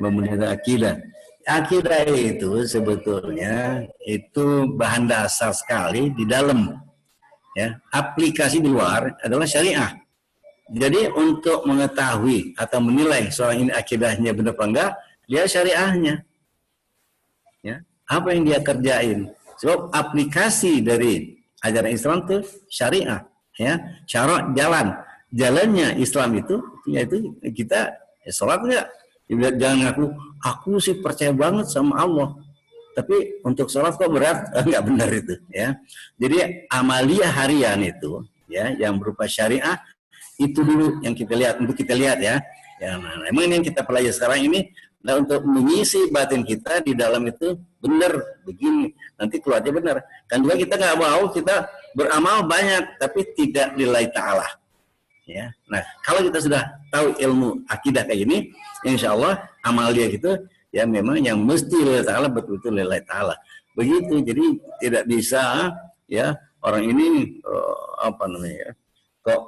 memelihara akidah. Akidah itu sebetulnya itu bahan dasar sekali di dalam, ya. Aplikasi di luar adalah syariah. Jadi untuk mengetahui atau menilai seorang ini akidahnya benar apa enggak, dia syariahnya, ya. Apa yang dia kerjain? Sebab aplikasi dari ajaran Islam itu syariah. Ya, syarat jalannya Islam itu yaitu kita sholat enggak, jangan aku sih percaya banget sama Allah tapi untuk sholat kok berat, enggak benar itu ya. Jadi amalia harian itu ya yang berupa syariah itu dulu yang kita lihat, untuk kita lihat ya. Nah, memang yang kita pelajari sekarang ini nah, untuk mengisi batin kita di dalam itu benar begini, nanti keluarnya benar. Kan juga kita nggak mau kita beramal banyak tapi tidak lillahi ta'ala. Ya. Nah, kalau kita sudah tahu ilmu akidah kayak ini, insya Allah amal dia gitu ya memang yang mesti lillahi ta'ala, betul-betul lillahi ta'ala. Begitu, jadi tidak bisa ya orang ini apa namanya ya, kok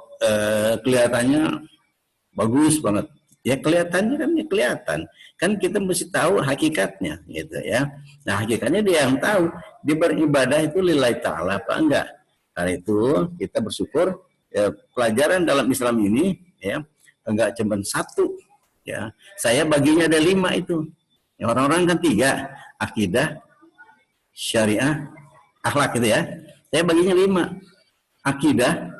kelihatannya bagus banget. Ya kelihatannya kan ya kelihatan. Kan kita mesti tahu hakikatnya gitu ya. Nah, hakikatnya dia yang tahu. Dia beribadah itu lillahi ta'ala apa enggak. Karena itu kita bersyukur ya, pelajaran dalam Islam ini ya enggak cuma satu ya. Saya baginya ada 5 itu. Ya, orang-orang kan 3, akidah, syariah, akhlak gitu ya. Saya baginya 5. Akidah,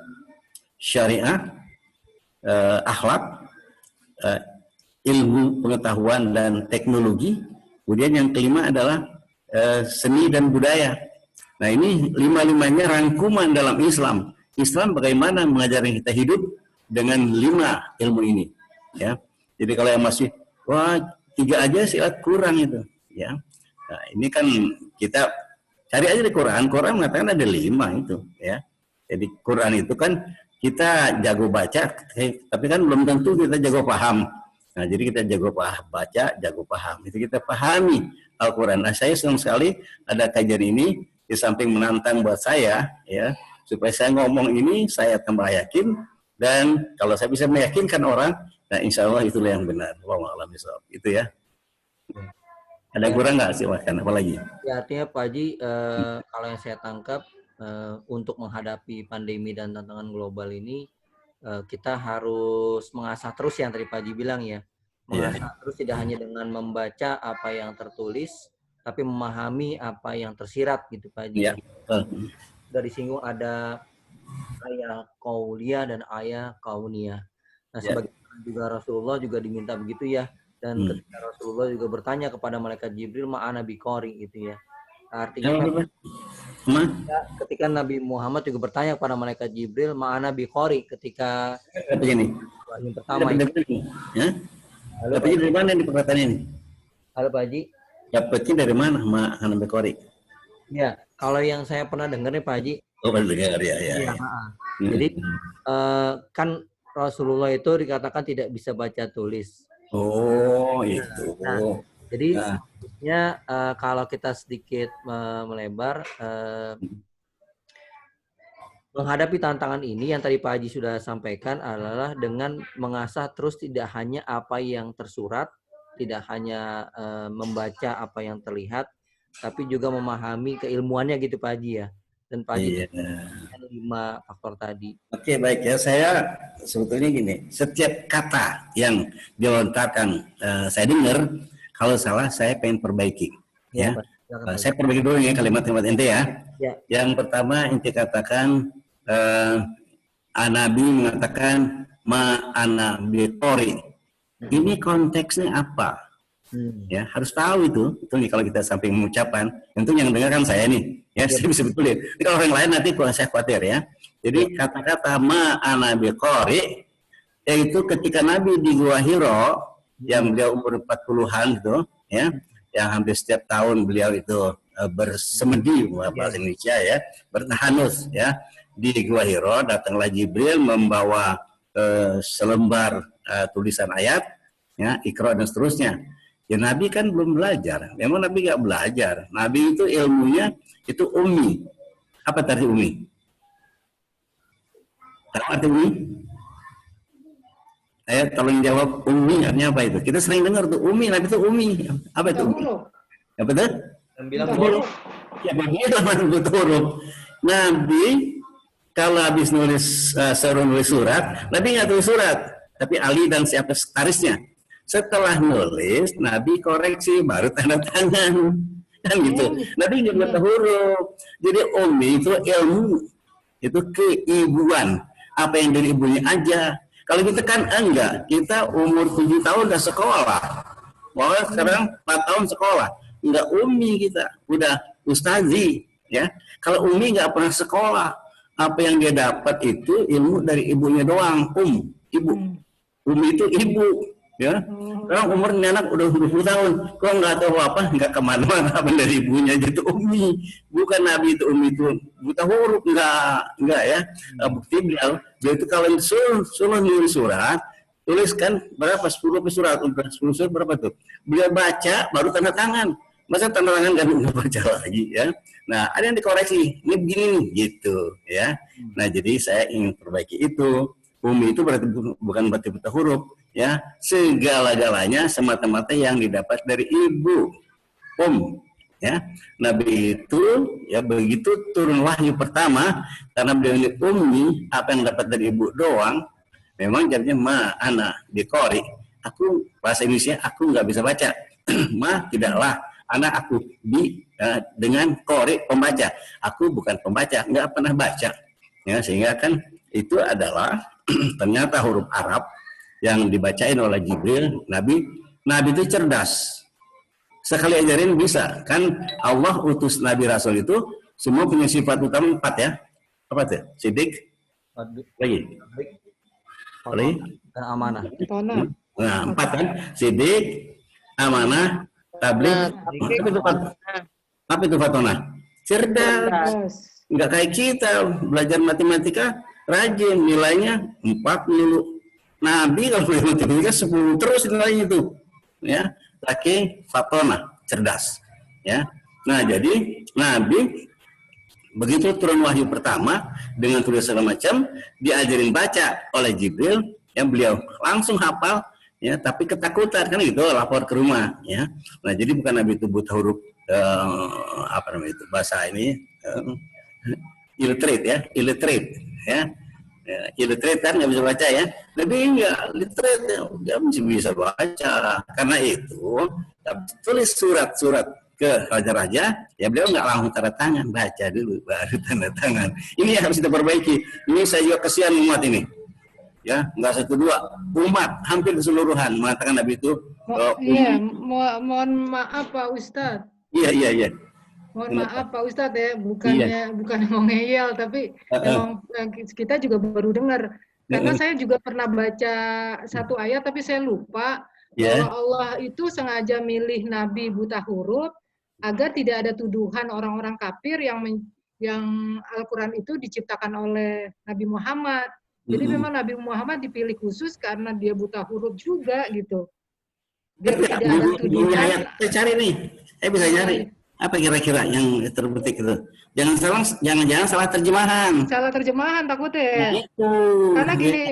syariah, akhlak, ilmu pengetahuan dan teknologi. Kemudian yang kelima adalah seni dan budaya. Nah, ini 5-5-nya rangkuman dalam Islam. Islam bagaimana mengajarkan kita hidup dengan 5 ilmu ini ya. Jadi kalau yang masih wah 3 aja silat kurang itu ya. Nah, ini kan kita cari aja di Quran mengatakan ada 5 itu ya. Jadi Quran itu kan kita jago baca, tapi kan belum tentu kita jago paham. Nah, jadi kita jago baca, jago paham. Itu kita pahami Al-Quran. Nah, saya senang sekali ada kajian ini, di samping menantang buat saya, ya, supaya saya ngomong ini, saya tambah yakin, dan kalau saya bisa meyakinkan orang, nah insya Allah itulah yang benar. Wallahualam bishawab. Itu ya. Ada kurang nggak sih, makan apa lagi? Ya, artinya Pak Haji, kalau yang saya tangkap, untuk menghadapi pandemi dan tantangan global ini, kita harus mengasah terus yang tadi Pak Haji bilang ya. Mengasah terus tidak hanya dengan membaca apa yang tertulis, tapi memahami apa yang tersirat gitu Pak Haji. Ya. Sudah disinggung ada ayat qauliyah dan ayat kauniyah. Nah, sebagaimana juga Rasulullah juga diminta begitu ya. Dan ketika Rasulullah juga bertanya kepada malaikat Jibril, ma'ana biqori gitu ya. Artinya ketika Nabi Muhammad juga bertanya kepada malaikat Jibril, ma'ana biqori ketika begini. yang pertama ya. Dapatnya dari mana di perkataan ini? Halo Pak Haji. Dapatnya dari mana ma'ana biqori? Ya, kalau yang saya pernah dengar nih Pak Haji. Oh, pernah dengar ya. Iya. Jadi kan Rasulullah itu dikatakan tidak bisa baca tulis. Oh, itu. Nah, jadi sebenarnya kalau kita sedikit melebar menghadapi tantangan ini yang tadi Pak Haji sudah sampaikan adalah dengan mengasah terus tidak hanya apa yang tersurat, tidak hanya membaca apa yang terlihat, tapi juga memahami keilmuannya gitu Pak Haji ya. Dan Pak Haji ada 5 faktor tadi. Oke, baik ya. Saya sebetulnya gini, setiap kata yang dilontarkan saya dengar, kalau salah saya pengen perbaiki. Ya. Saya perbaiki dulu ya kalimat-kalimat ente ya. Yang pertama ente katakan Nabi mengatakan ma ana bitori. Ini konteksnya apa? Ya, harus tahu itu nih kalau kita sampai mengucapkan. Tentu yang dengar kan saya nih. Ya, saya bisa betulin. Jadi kalau orang lain nanti kurang saya khawatir ya. Jadi kata-kata ma ana biqari yaitu ketika Nabi di Gua Hiro yang beliau umur 40-an gitu ya, yang hampir setiap tahun beliau itu bersemedi bahasa Indonesia ya, bertahanus ya di Gua Hiro, datanglah Jibril membawa selembar tulisan ayat ya, Iqra dan seterusnya. Ya Nabi kan belum belajar. Memang Nabi nggak belajar. Nabi itu ilmunya itu ummi. Apa arti ummi? Tahu arti ummi? Ayo tolong jawab ummi artinya apa itu? Kita sering dengar tuh ummi. Nabi itu ummi. Apa itu ummi? Apa itu? 9 huruf. Ya begitu huruf. Nabi kalau habis nulis surat, Nabi nggak tulis surat, tapi Ali dan siapa sekretarisnya. Setelah nulis, Nabi koreksi, baru tanda tangan. Kan gitu. Nabi nggak buat huruf. Jadi ummi itu ilmu. Itu keibuan. Apa yang dari ibunya aja. Kalau kita kan enggak. Kita umur 7 tahun udah sekolah. Wah, sekarang 4 tahun sekolah. Enggak ummi kita. Udah ustazi. Ya. Kalau ummi nggak pernah sekolah. Apa yang dia dapat itu ilmu dari ibunya doang. Ibu. Ummi itu ibu. Ya, sekarang umurnya anak udah 20 tahun, kok nggak tahu apa, nggak kemana-mana apa dari ibunya gitu ummi. Bukan Nabi itu ummi itu buta huruf, nggak ya. Bukti beliau itu kalau suruh nulis surat, tuliskan berapa 10 surat, 10 surat berapa tuh? Beliau baca baru tanda tangan. Masa tanda tangan nggak baca lagi ya? Nah ada yang dikoreksi, ini begini nih gitu ya. Nah jadi saya ingin perbaiki itu. Ummi itu berarti bukan berarti buta huruf. Ya, segala-galanya semata-mata yang didapat dari ibu. Ya. Nabi itu ya begitu turun wahyu pertama karena beliau ini ummi, apa yang dapat dari ibu doang, memang jadinya ma ana biqori. Aku bahasa Indonesia aku nggak bisa baca. Ma tidaklah, anak aku dengan qori pembaca. Aku bukan pembaca, nggak pernah baca. Ya, sehingga kan itu adalah ternyata huruf Arab yang dibacain oleh Jibril. Nabi itu cerdas. Sekali ajarin bisa. Kan Allah utus Nabi Rasul itu semua punya sifat utama 4 ya. Apa tuh? Sidik. Lagi. Dan amanah. Nah, 4 kan. Sidik, amanah, tabligh. Apa itu fatona? Cerdas. Enggak kayak kita belajar matematika rajin, nilainya 40. Nabi kalau beli matematika 10 terus nilainya itu, ya, saking fatona, cerdas, ya. Nah jadi Nabi begitu turun wahyu pertama dengan tulis segala macam, diajarin baca oleh Jibril, yang beliau langsung hafal, ya, tapi ketakutan kan gitu, lapor ke rumah, ya. Nah jadi bukan Nabi itu buta huruf apa namanya itu bahasa ini illiterate ya. Illiterate kan nggak bisa baca ya, lebih enggak literate dia masih bisa baca. Karena itu tulis surat-surat ke raja-raja ya beliau nggak langsung tanda tangan, baca dulu baru tanda tangan. Ini yang harus kita perbaiki. Ini saya juga kesian umat ini ya, nggak 1 2 umat hampir keseluruhan mengatakan Nabi itu mohon maaf Pak Ustadz. Iya. Mohon maaf Pak Ustadz ya, bukan mau ngeyel, tapi memang kita juga baru dengar. Karena saya juga pernah baca 1 ayat, tapi saya lupa bahwa Allah itu sengaja milih Nabi buta huruf agar tidak ada tuduhan orang-orang kafir yang Al-Quran itu diciptakan oleh Nabi Muhammad. Jadi memang Nabi Muhammad dipilih khusus karena dia buta huruf juga gitu. Biar tidak ada tuduhan. Saya cari nih, saya bisa nyari. Apa kira-kira yang terbetik itu? Jangan-jangan salah terjemahan. Salah terjemahan takutnya. Nah, itu. Karena gini,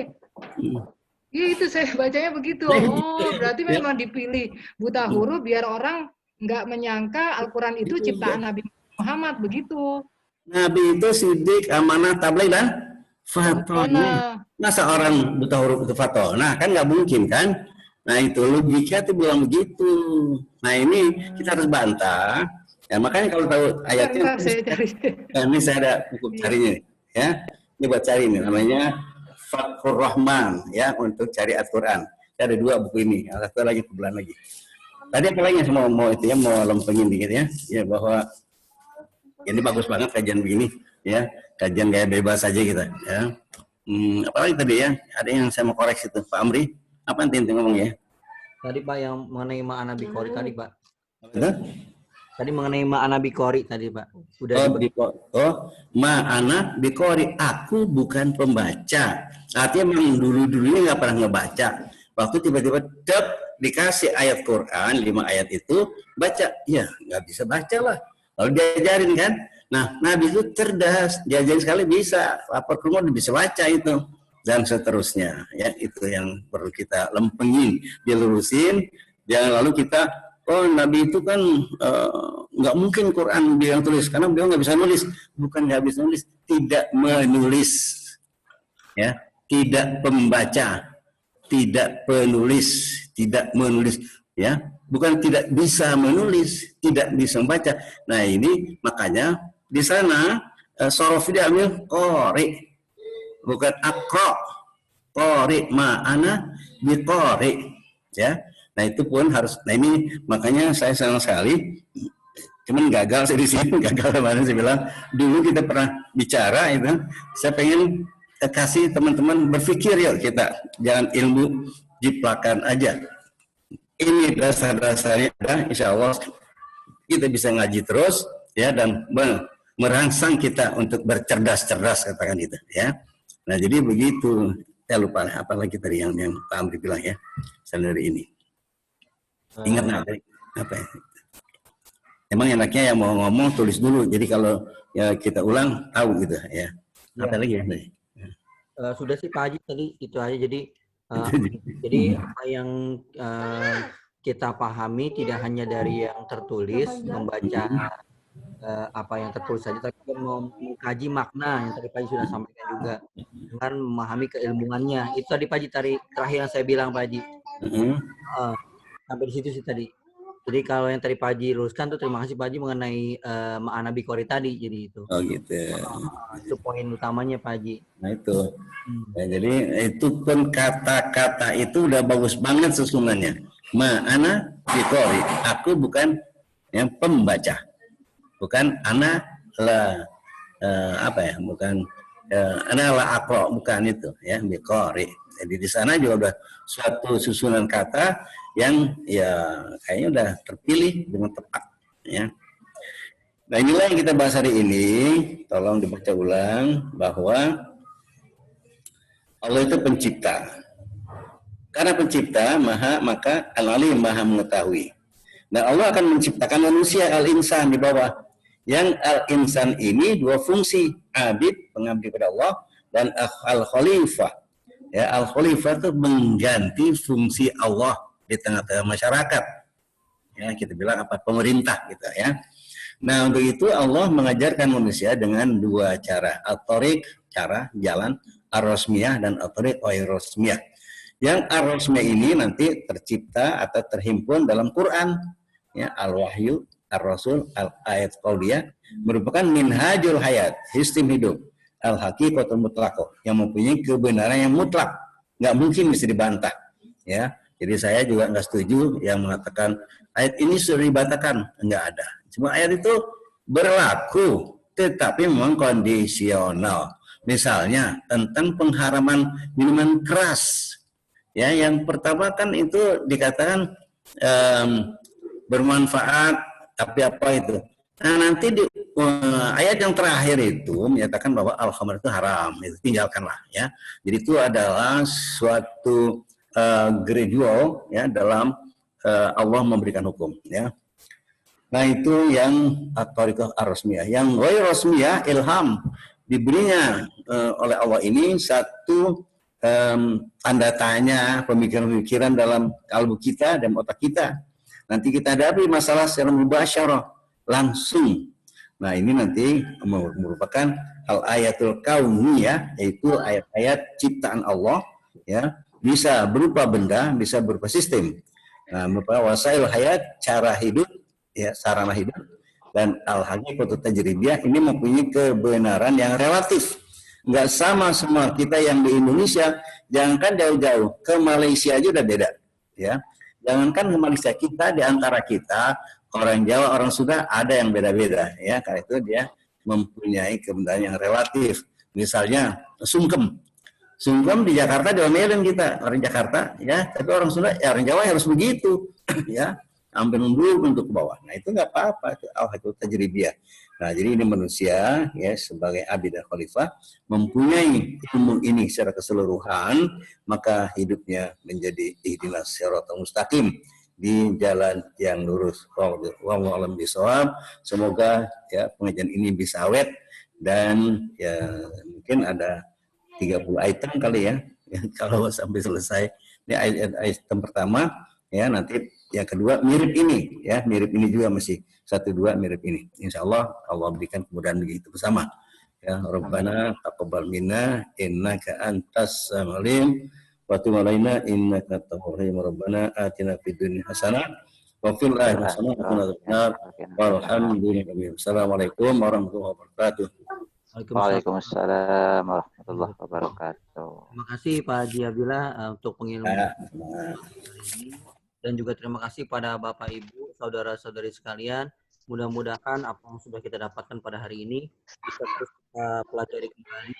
ya itu saya bacanya begitu. Oh, berarti memang dipilih buta huruf biar orang nggak menyangka Al-Quran itu ciptaan Nabi Muhammad begitu. Nabi itu sidik, amanah, tabligh dan fatona. Masa orang buta huruf itu fatona? Kan nggak mungkin kan? Nah itu logika itu bilang begitu. Nah ini kita harus bantah. Ya makanya kalau tahu ayatnya, saya cari. Ini saya ada buku carinya, ya. Ini buat cari ini namanya Fathur Rahman, ya, untuk cari Al-Quran. Ada 2 buku ini, satu lagi kebetulan lagi. Tadi apa lagi yang mau itu ya, mau lempengin dikit ya, ya bahwa ini bagus banget kajian begini, ya, kajian gaya bebas saja kita, ya. Apalagi tadi ya, ada yang saya mau koreksi itu, Pak Amri, apa nanti ngomong ya? Tadi Pak yang mengenai Ma'ana Bikori tadi Pak. Betul? Tadi mengenai Ma'ana Bikori tadi Pak. Udah Ma'ana Bikori, aku bukan pembaca. Artinya memang dulu-dulu ini nggak pernah ngebaca. Waktu tiba-tiba dikasih ayat Quran 5 ayat itu baca, ya nggak bisa baca lah. Lalu diajarin kan. Nah Nabi itu cerdas, diajarin sekali bisa, lapor ke rumah bisa baca itu dan seterusnya. Ya itu yang perlu kita lempengin, dilurusin. Jangan lalu kita Nabi itu kan nggak mungkin Quran dia yang tulis karena beliau nggak bisa nulis. Bukan nggak bisa nulis, tidak menulis, ya, tidak pembaca, tidak penulis, tidak menulis, ya, bukan tidak bisa menulis, tidak bisa membaca. Nah ini makanya di sana sorof diambil qori, bukan akro, qori, ma'ana biqori, ya. Nah itu pun harus. Nah ini makanya saya senang sekali. Cuman gagal saya di sini, gagal kemarin saya bilang. Dulu kita pernah bicara itu. Saya pengen kasih teman-teman berpikir yuk kita, jangan ilmu jiplakan aja. Ini dasar-dasarnya, insya Allah kita bisa ngaji terus, ya, dan merangsang kita untuk bercerdas-cerdas katakan itu, ya. Nah jadi begitu. Saya lupa apa lagi tadi yang Pak Amri bilang ya. Dari ini. Ingat nggak apa ya? Emang enaknya yang mau ngomong tulis dulu. Jadi kalau ya kita ulang tahu gitu ya. Apa lagi ya? Sudah sih Pak Haji tadi itu aja. Jadi jadi apa yang kita pahami tidak hanya dari yang tertulis, membaca apa yang tertulis saja, tapi mengkaji makna yang tadi Pak Haji sudah sampaikan juga dengan memahami keilmuannya. Itu tadi Pak Haji terakhir yang saya bilang Pak Haji. Sampai di situ sih tadi. Jadi kalau yang tadi Pak Haji luruskan tuh terima kasih Pak Haji mengenai Ma'ana Bikori tadi. Jadi itu. Oh gitu. Itu poin utamanya Pak Haji. Nah itu. Ya, jadi itu pun kata-kata itu udah bagus banget sesungguhnya. Ma'ana Bikori. Aku bukan yang pembaca. Bukan ana la apa ya? Bukan ana la akro, bukan itu ya, Bikori. Jadi di sana juga udah suatu susunan kata yang ya kayaknya udah terpilih dengan tepat, ya. Nah inilah yang kita bahas hari ini. Tolong dibaca ulang bahwa Allah itu pencipta. Karena pencipta maka al-alim, maha mengetahui. Dan Allah akan menciptakan manusia al-insan di bawah. Yang al-insan ini 2 fungsi, abid, pengabdi pada Allah, dan al-khalifah. Ya, al-khalifah itu mengganti fungsi Allah di tengah-tengah masyarakat. Ya, kita bilang apa, pemerintah gitu ya. Nah, untuk itu Allah mengajarkan manusia dengan 2 cara. At-tariq, cara jalan, ar-rasmiyah, dan at-tariq ar-rasmiyah. Yang ar-rasmiyah ini nanti tercipta atau terhimpun dalam Quran. Ya, al-wahyu, ar-rasul, al-ayat qauliyah merupakan minhajul hayat, sistem hidup. Al-haqiqatul mutlaqah, yang mempunyai kebenaran yang mutlak, nggak mungkin bisa dibantah, ya. Jadi saya juga nggak setuju yang mengatakan ayat ini sudah dibantahkan, nggak ada. Semua ayat itu berlaku, tetapi memang kondisional. Misalnya tentang pengharaman minuman keras, ya. Yang pertama kan itu dikatakan bermanfaat Tapi apa itu? Nah, nanti di ayat yang terakhir itu menyatakan bahwa al-khamr itu haram, itu tinggalkanlah ya. Jadi itu adalah suatu gradual ya dalam Allah memberikan hukum ya. Nah, itu yang at-thariqah ar-rasmiyah. Yang ghair rasmiyah ilham diberinya oleh Allah ini satu tanda tanya pemikiran-pemikiran dalam kalbu kita dan otak kita. Nanti kita hadapi masalah secara mubasyarah langsung. Nah, ini nanti merupakan al-ayatul kauniyah, yaitu ayat-ayat ciptaan Allah ya, bisa berupa benda, bisa berupa sistem. Nah, merupakan wasail hayat, cara hidup ya, sarana hidup, dan al-haqiqatut tajribiyah ini mempunyai kebenaran yang relatif. Nggak sama semua. Kita yang di Indonesia, jangankan jauh-jauh, ke Malaysia aja udah beda ya. Jangankan ke Malaysia, kita di antara kita orang Jawa, orang Sunda ada yang beda-beda ya. Karena itu dia mempunyai kebenaran yang relatif. Misalnya sungkem. Sungkem di Jakarta diomelin kita, orang Jakarta ya, tapi orang Sunda ya, orang Jawa harus begitu ya, hampir mundur untuk ke bawah. Nah, itu nggak apa-apa, itu al-haqiqatut tajribiyah. Nah, jadi ini manusia ya sebagai abid dan khalifah mempunyai ilmu ini secara keseluruhan, maka hidupnya menjadi ihdinas siratal mustaqim, di jalan yang lurus. Wallahu a'lam bishawab. Semoga ya pengajian ini bisa awet, dan ya mungkin ada 30 item kali ya, kalau sampai selesai. Ini item pertama ya, nanti yang kedua mirip ini ya, mirip ini juga masih 1-2 mirip ini. Insyaallah Allah berikan kemudahan begitu bersama. Ya Rabbana taqabbal minna innaka antas samiul wa tub alaina innaka at-tawwabur rahim. Rabbana atina fid dunya hasanah wa fil akhirati hasanah wa qina adzabannar. Walhamdulillah. Assalamualaikum warahmatullahi wabarakatuh. Waalaikumsalam warahmatullahi wabarakatuh. Terima kasih Pak Haji Abdillah untuk pengilmuan ini. Dan juga terima kasih pada Bapak Ibu, saudara-saudari sekalian. Mudah-mudahan apa yang sudah kita dapatkan pada hari ini bisa terus kita pelajari kembali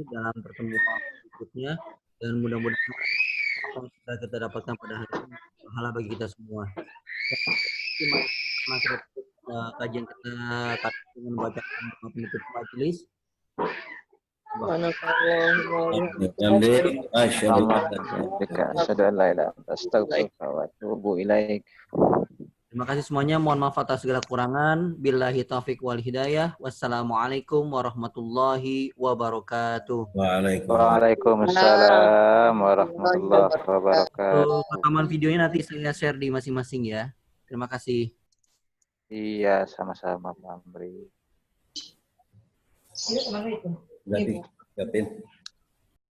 dalam pertemuan berikutnya. Dan mudah-mudahan apa yang sudah kita dapatkan pada hari ini pahala bagi kita semua. Kajian kita dengan membacakan penutup majelis. Terima kasih semuanya. Mohon maaf atas segala kekurangan. Billahi taufiq wal hidayah. Wassalamualaikum warahmatullahi wabarakatuh. Waalaikumsalam warahmatullahi wabarakatuh. Rekaman videonya nanti saya share di masing-masing ya. Terima kasih. Iya, sama-sama Pak Amri. Berarti,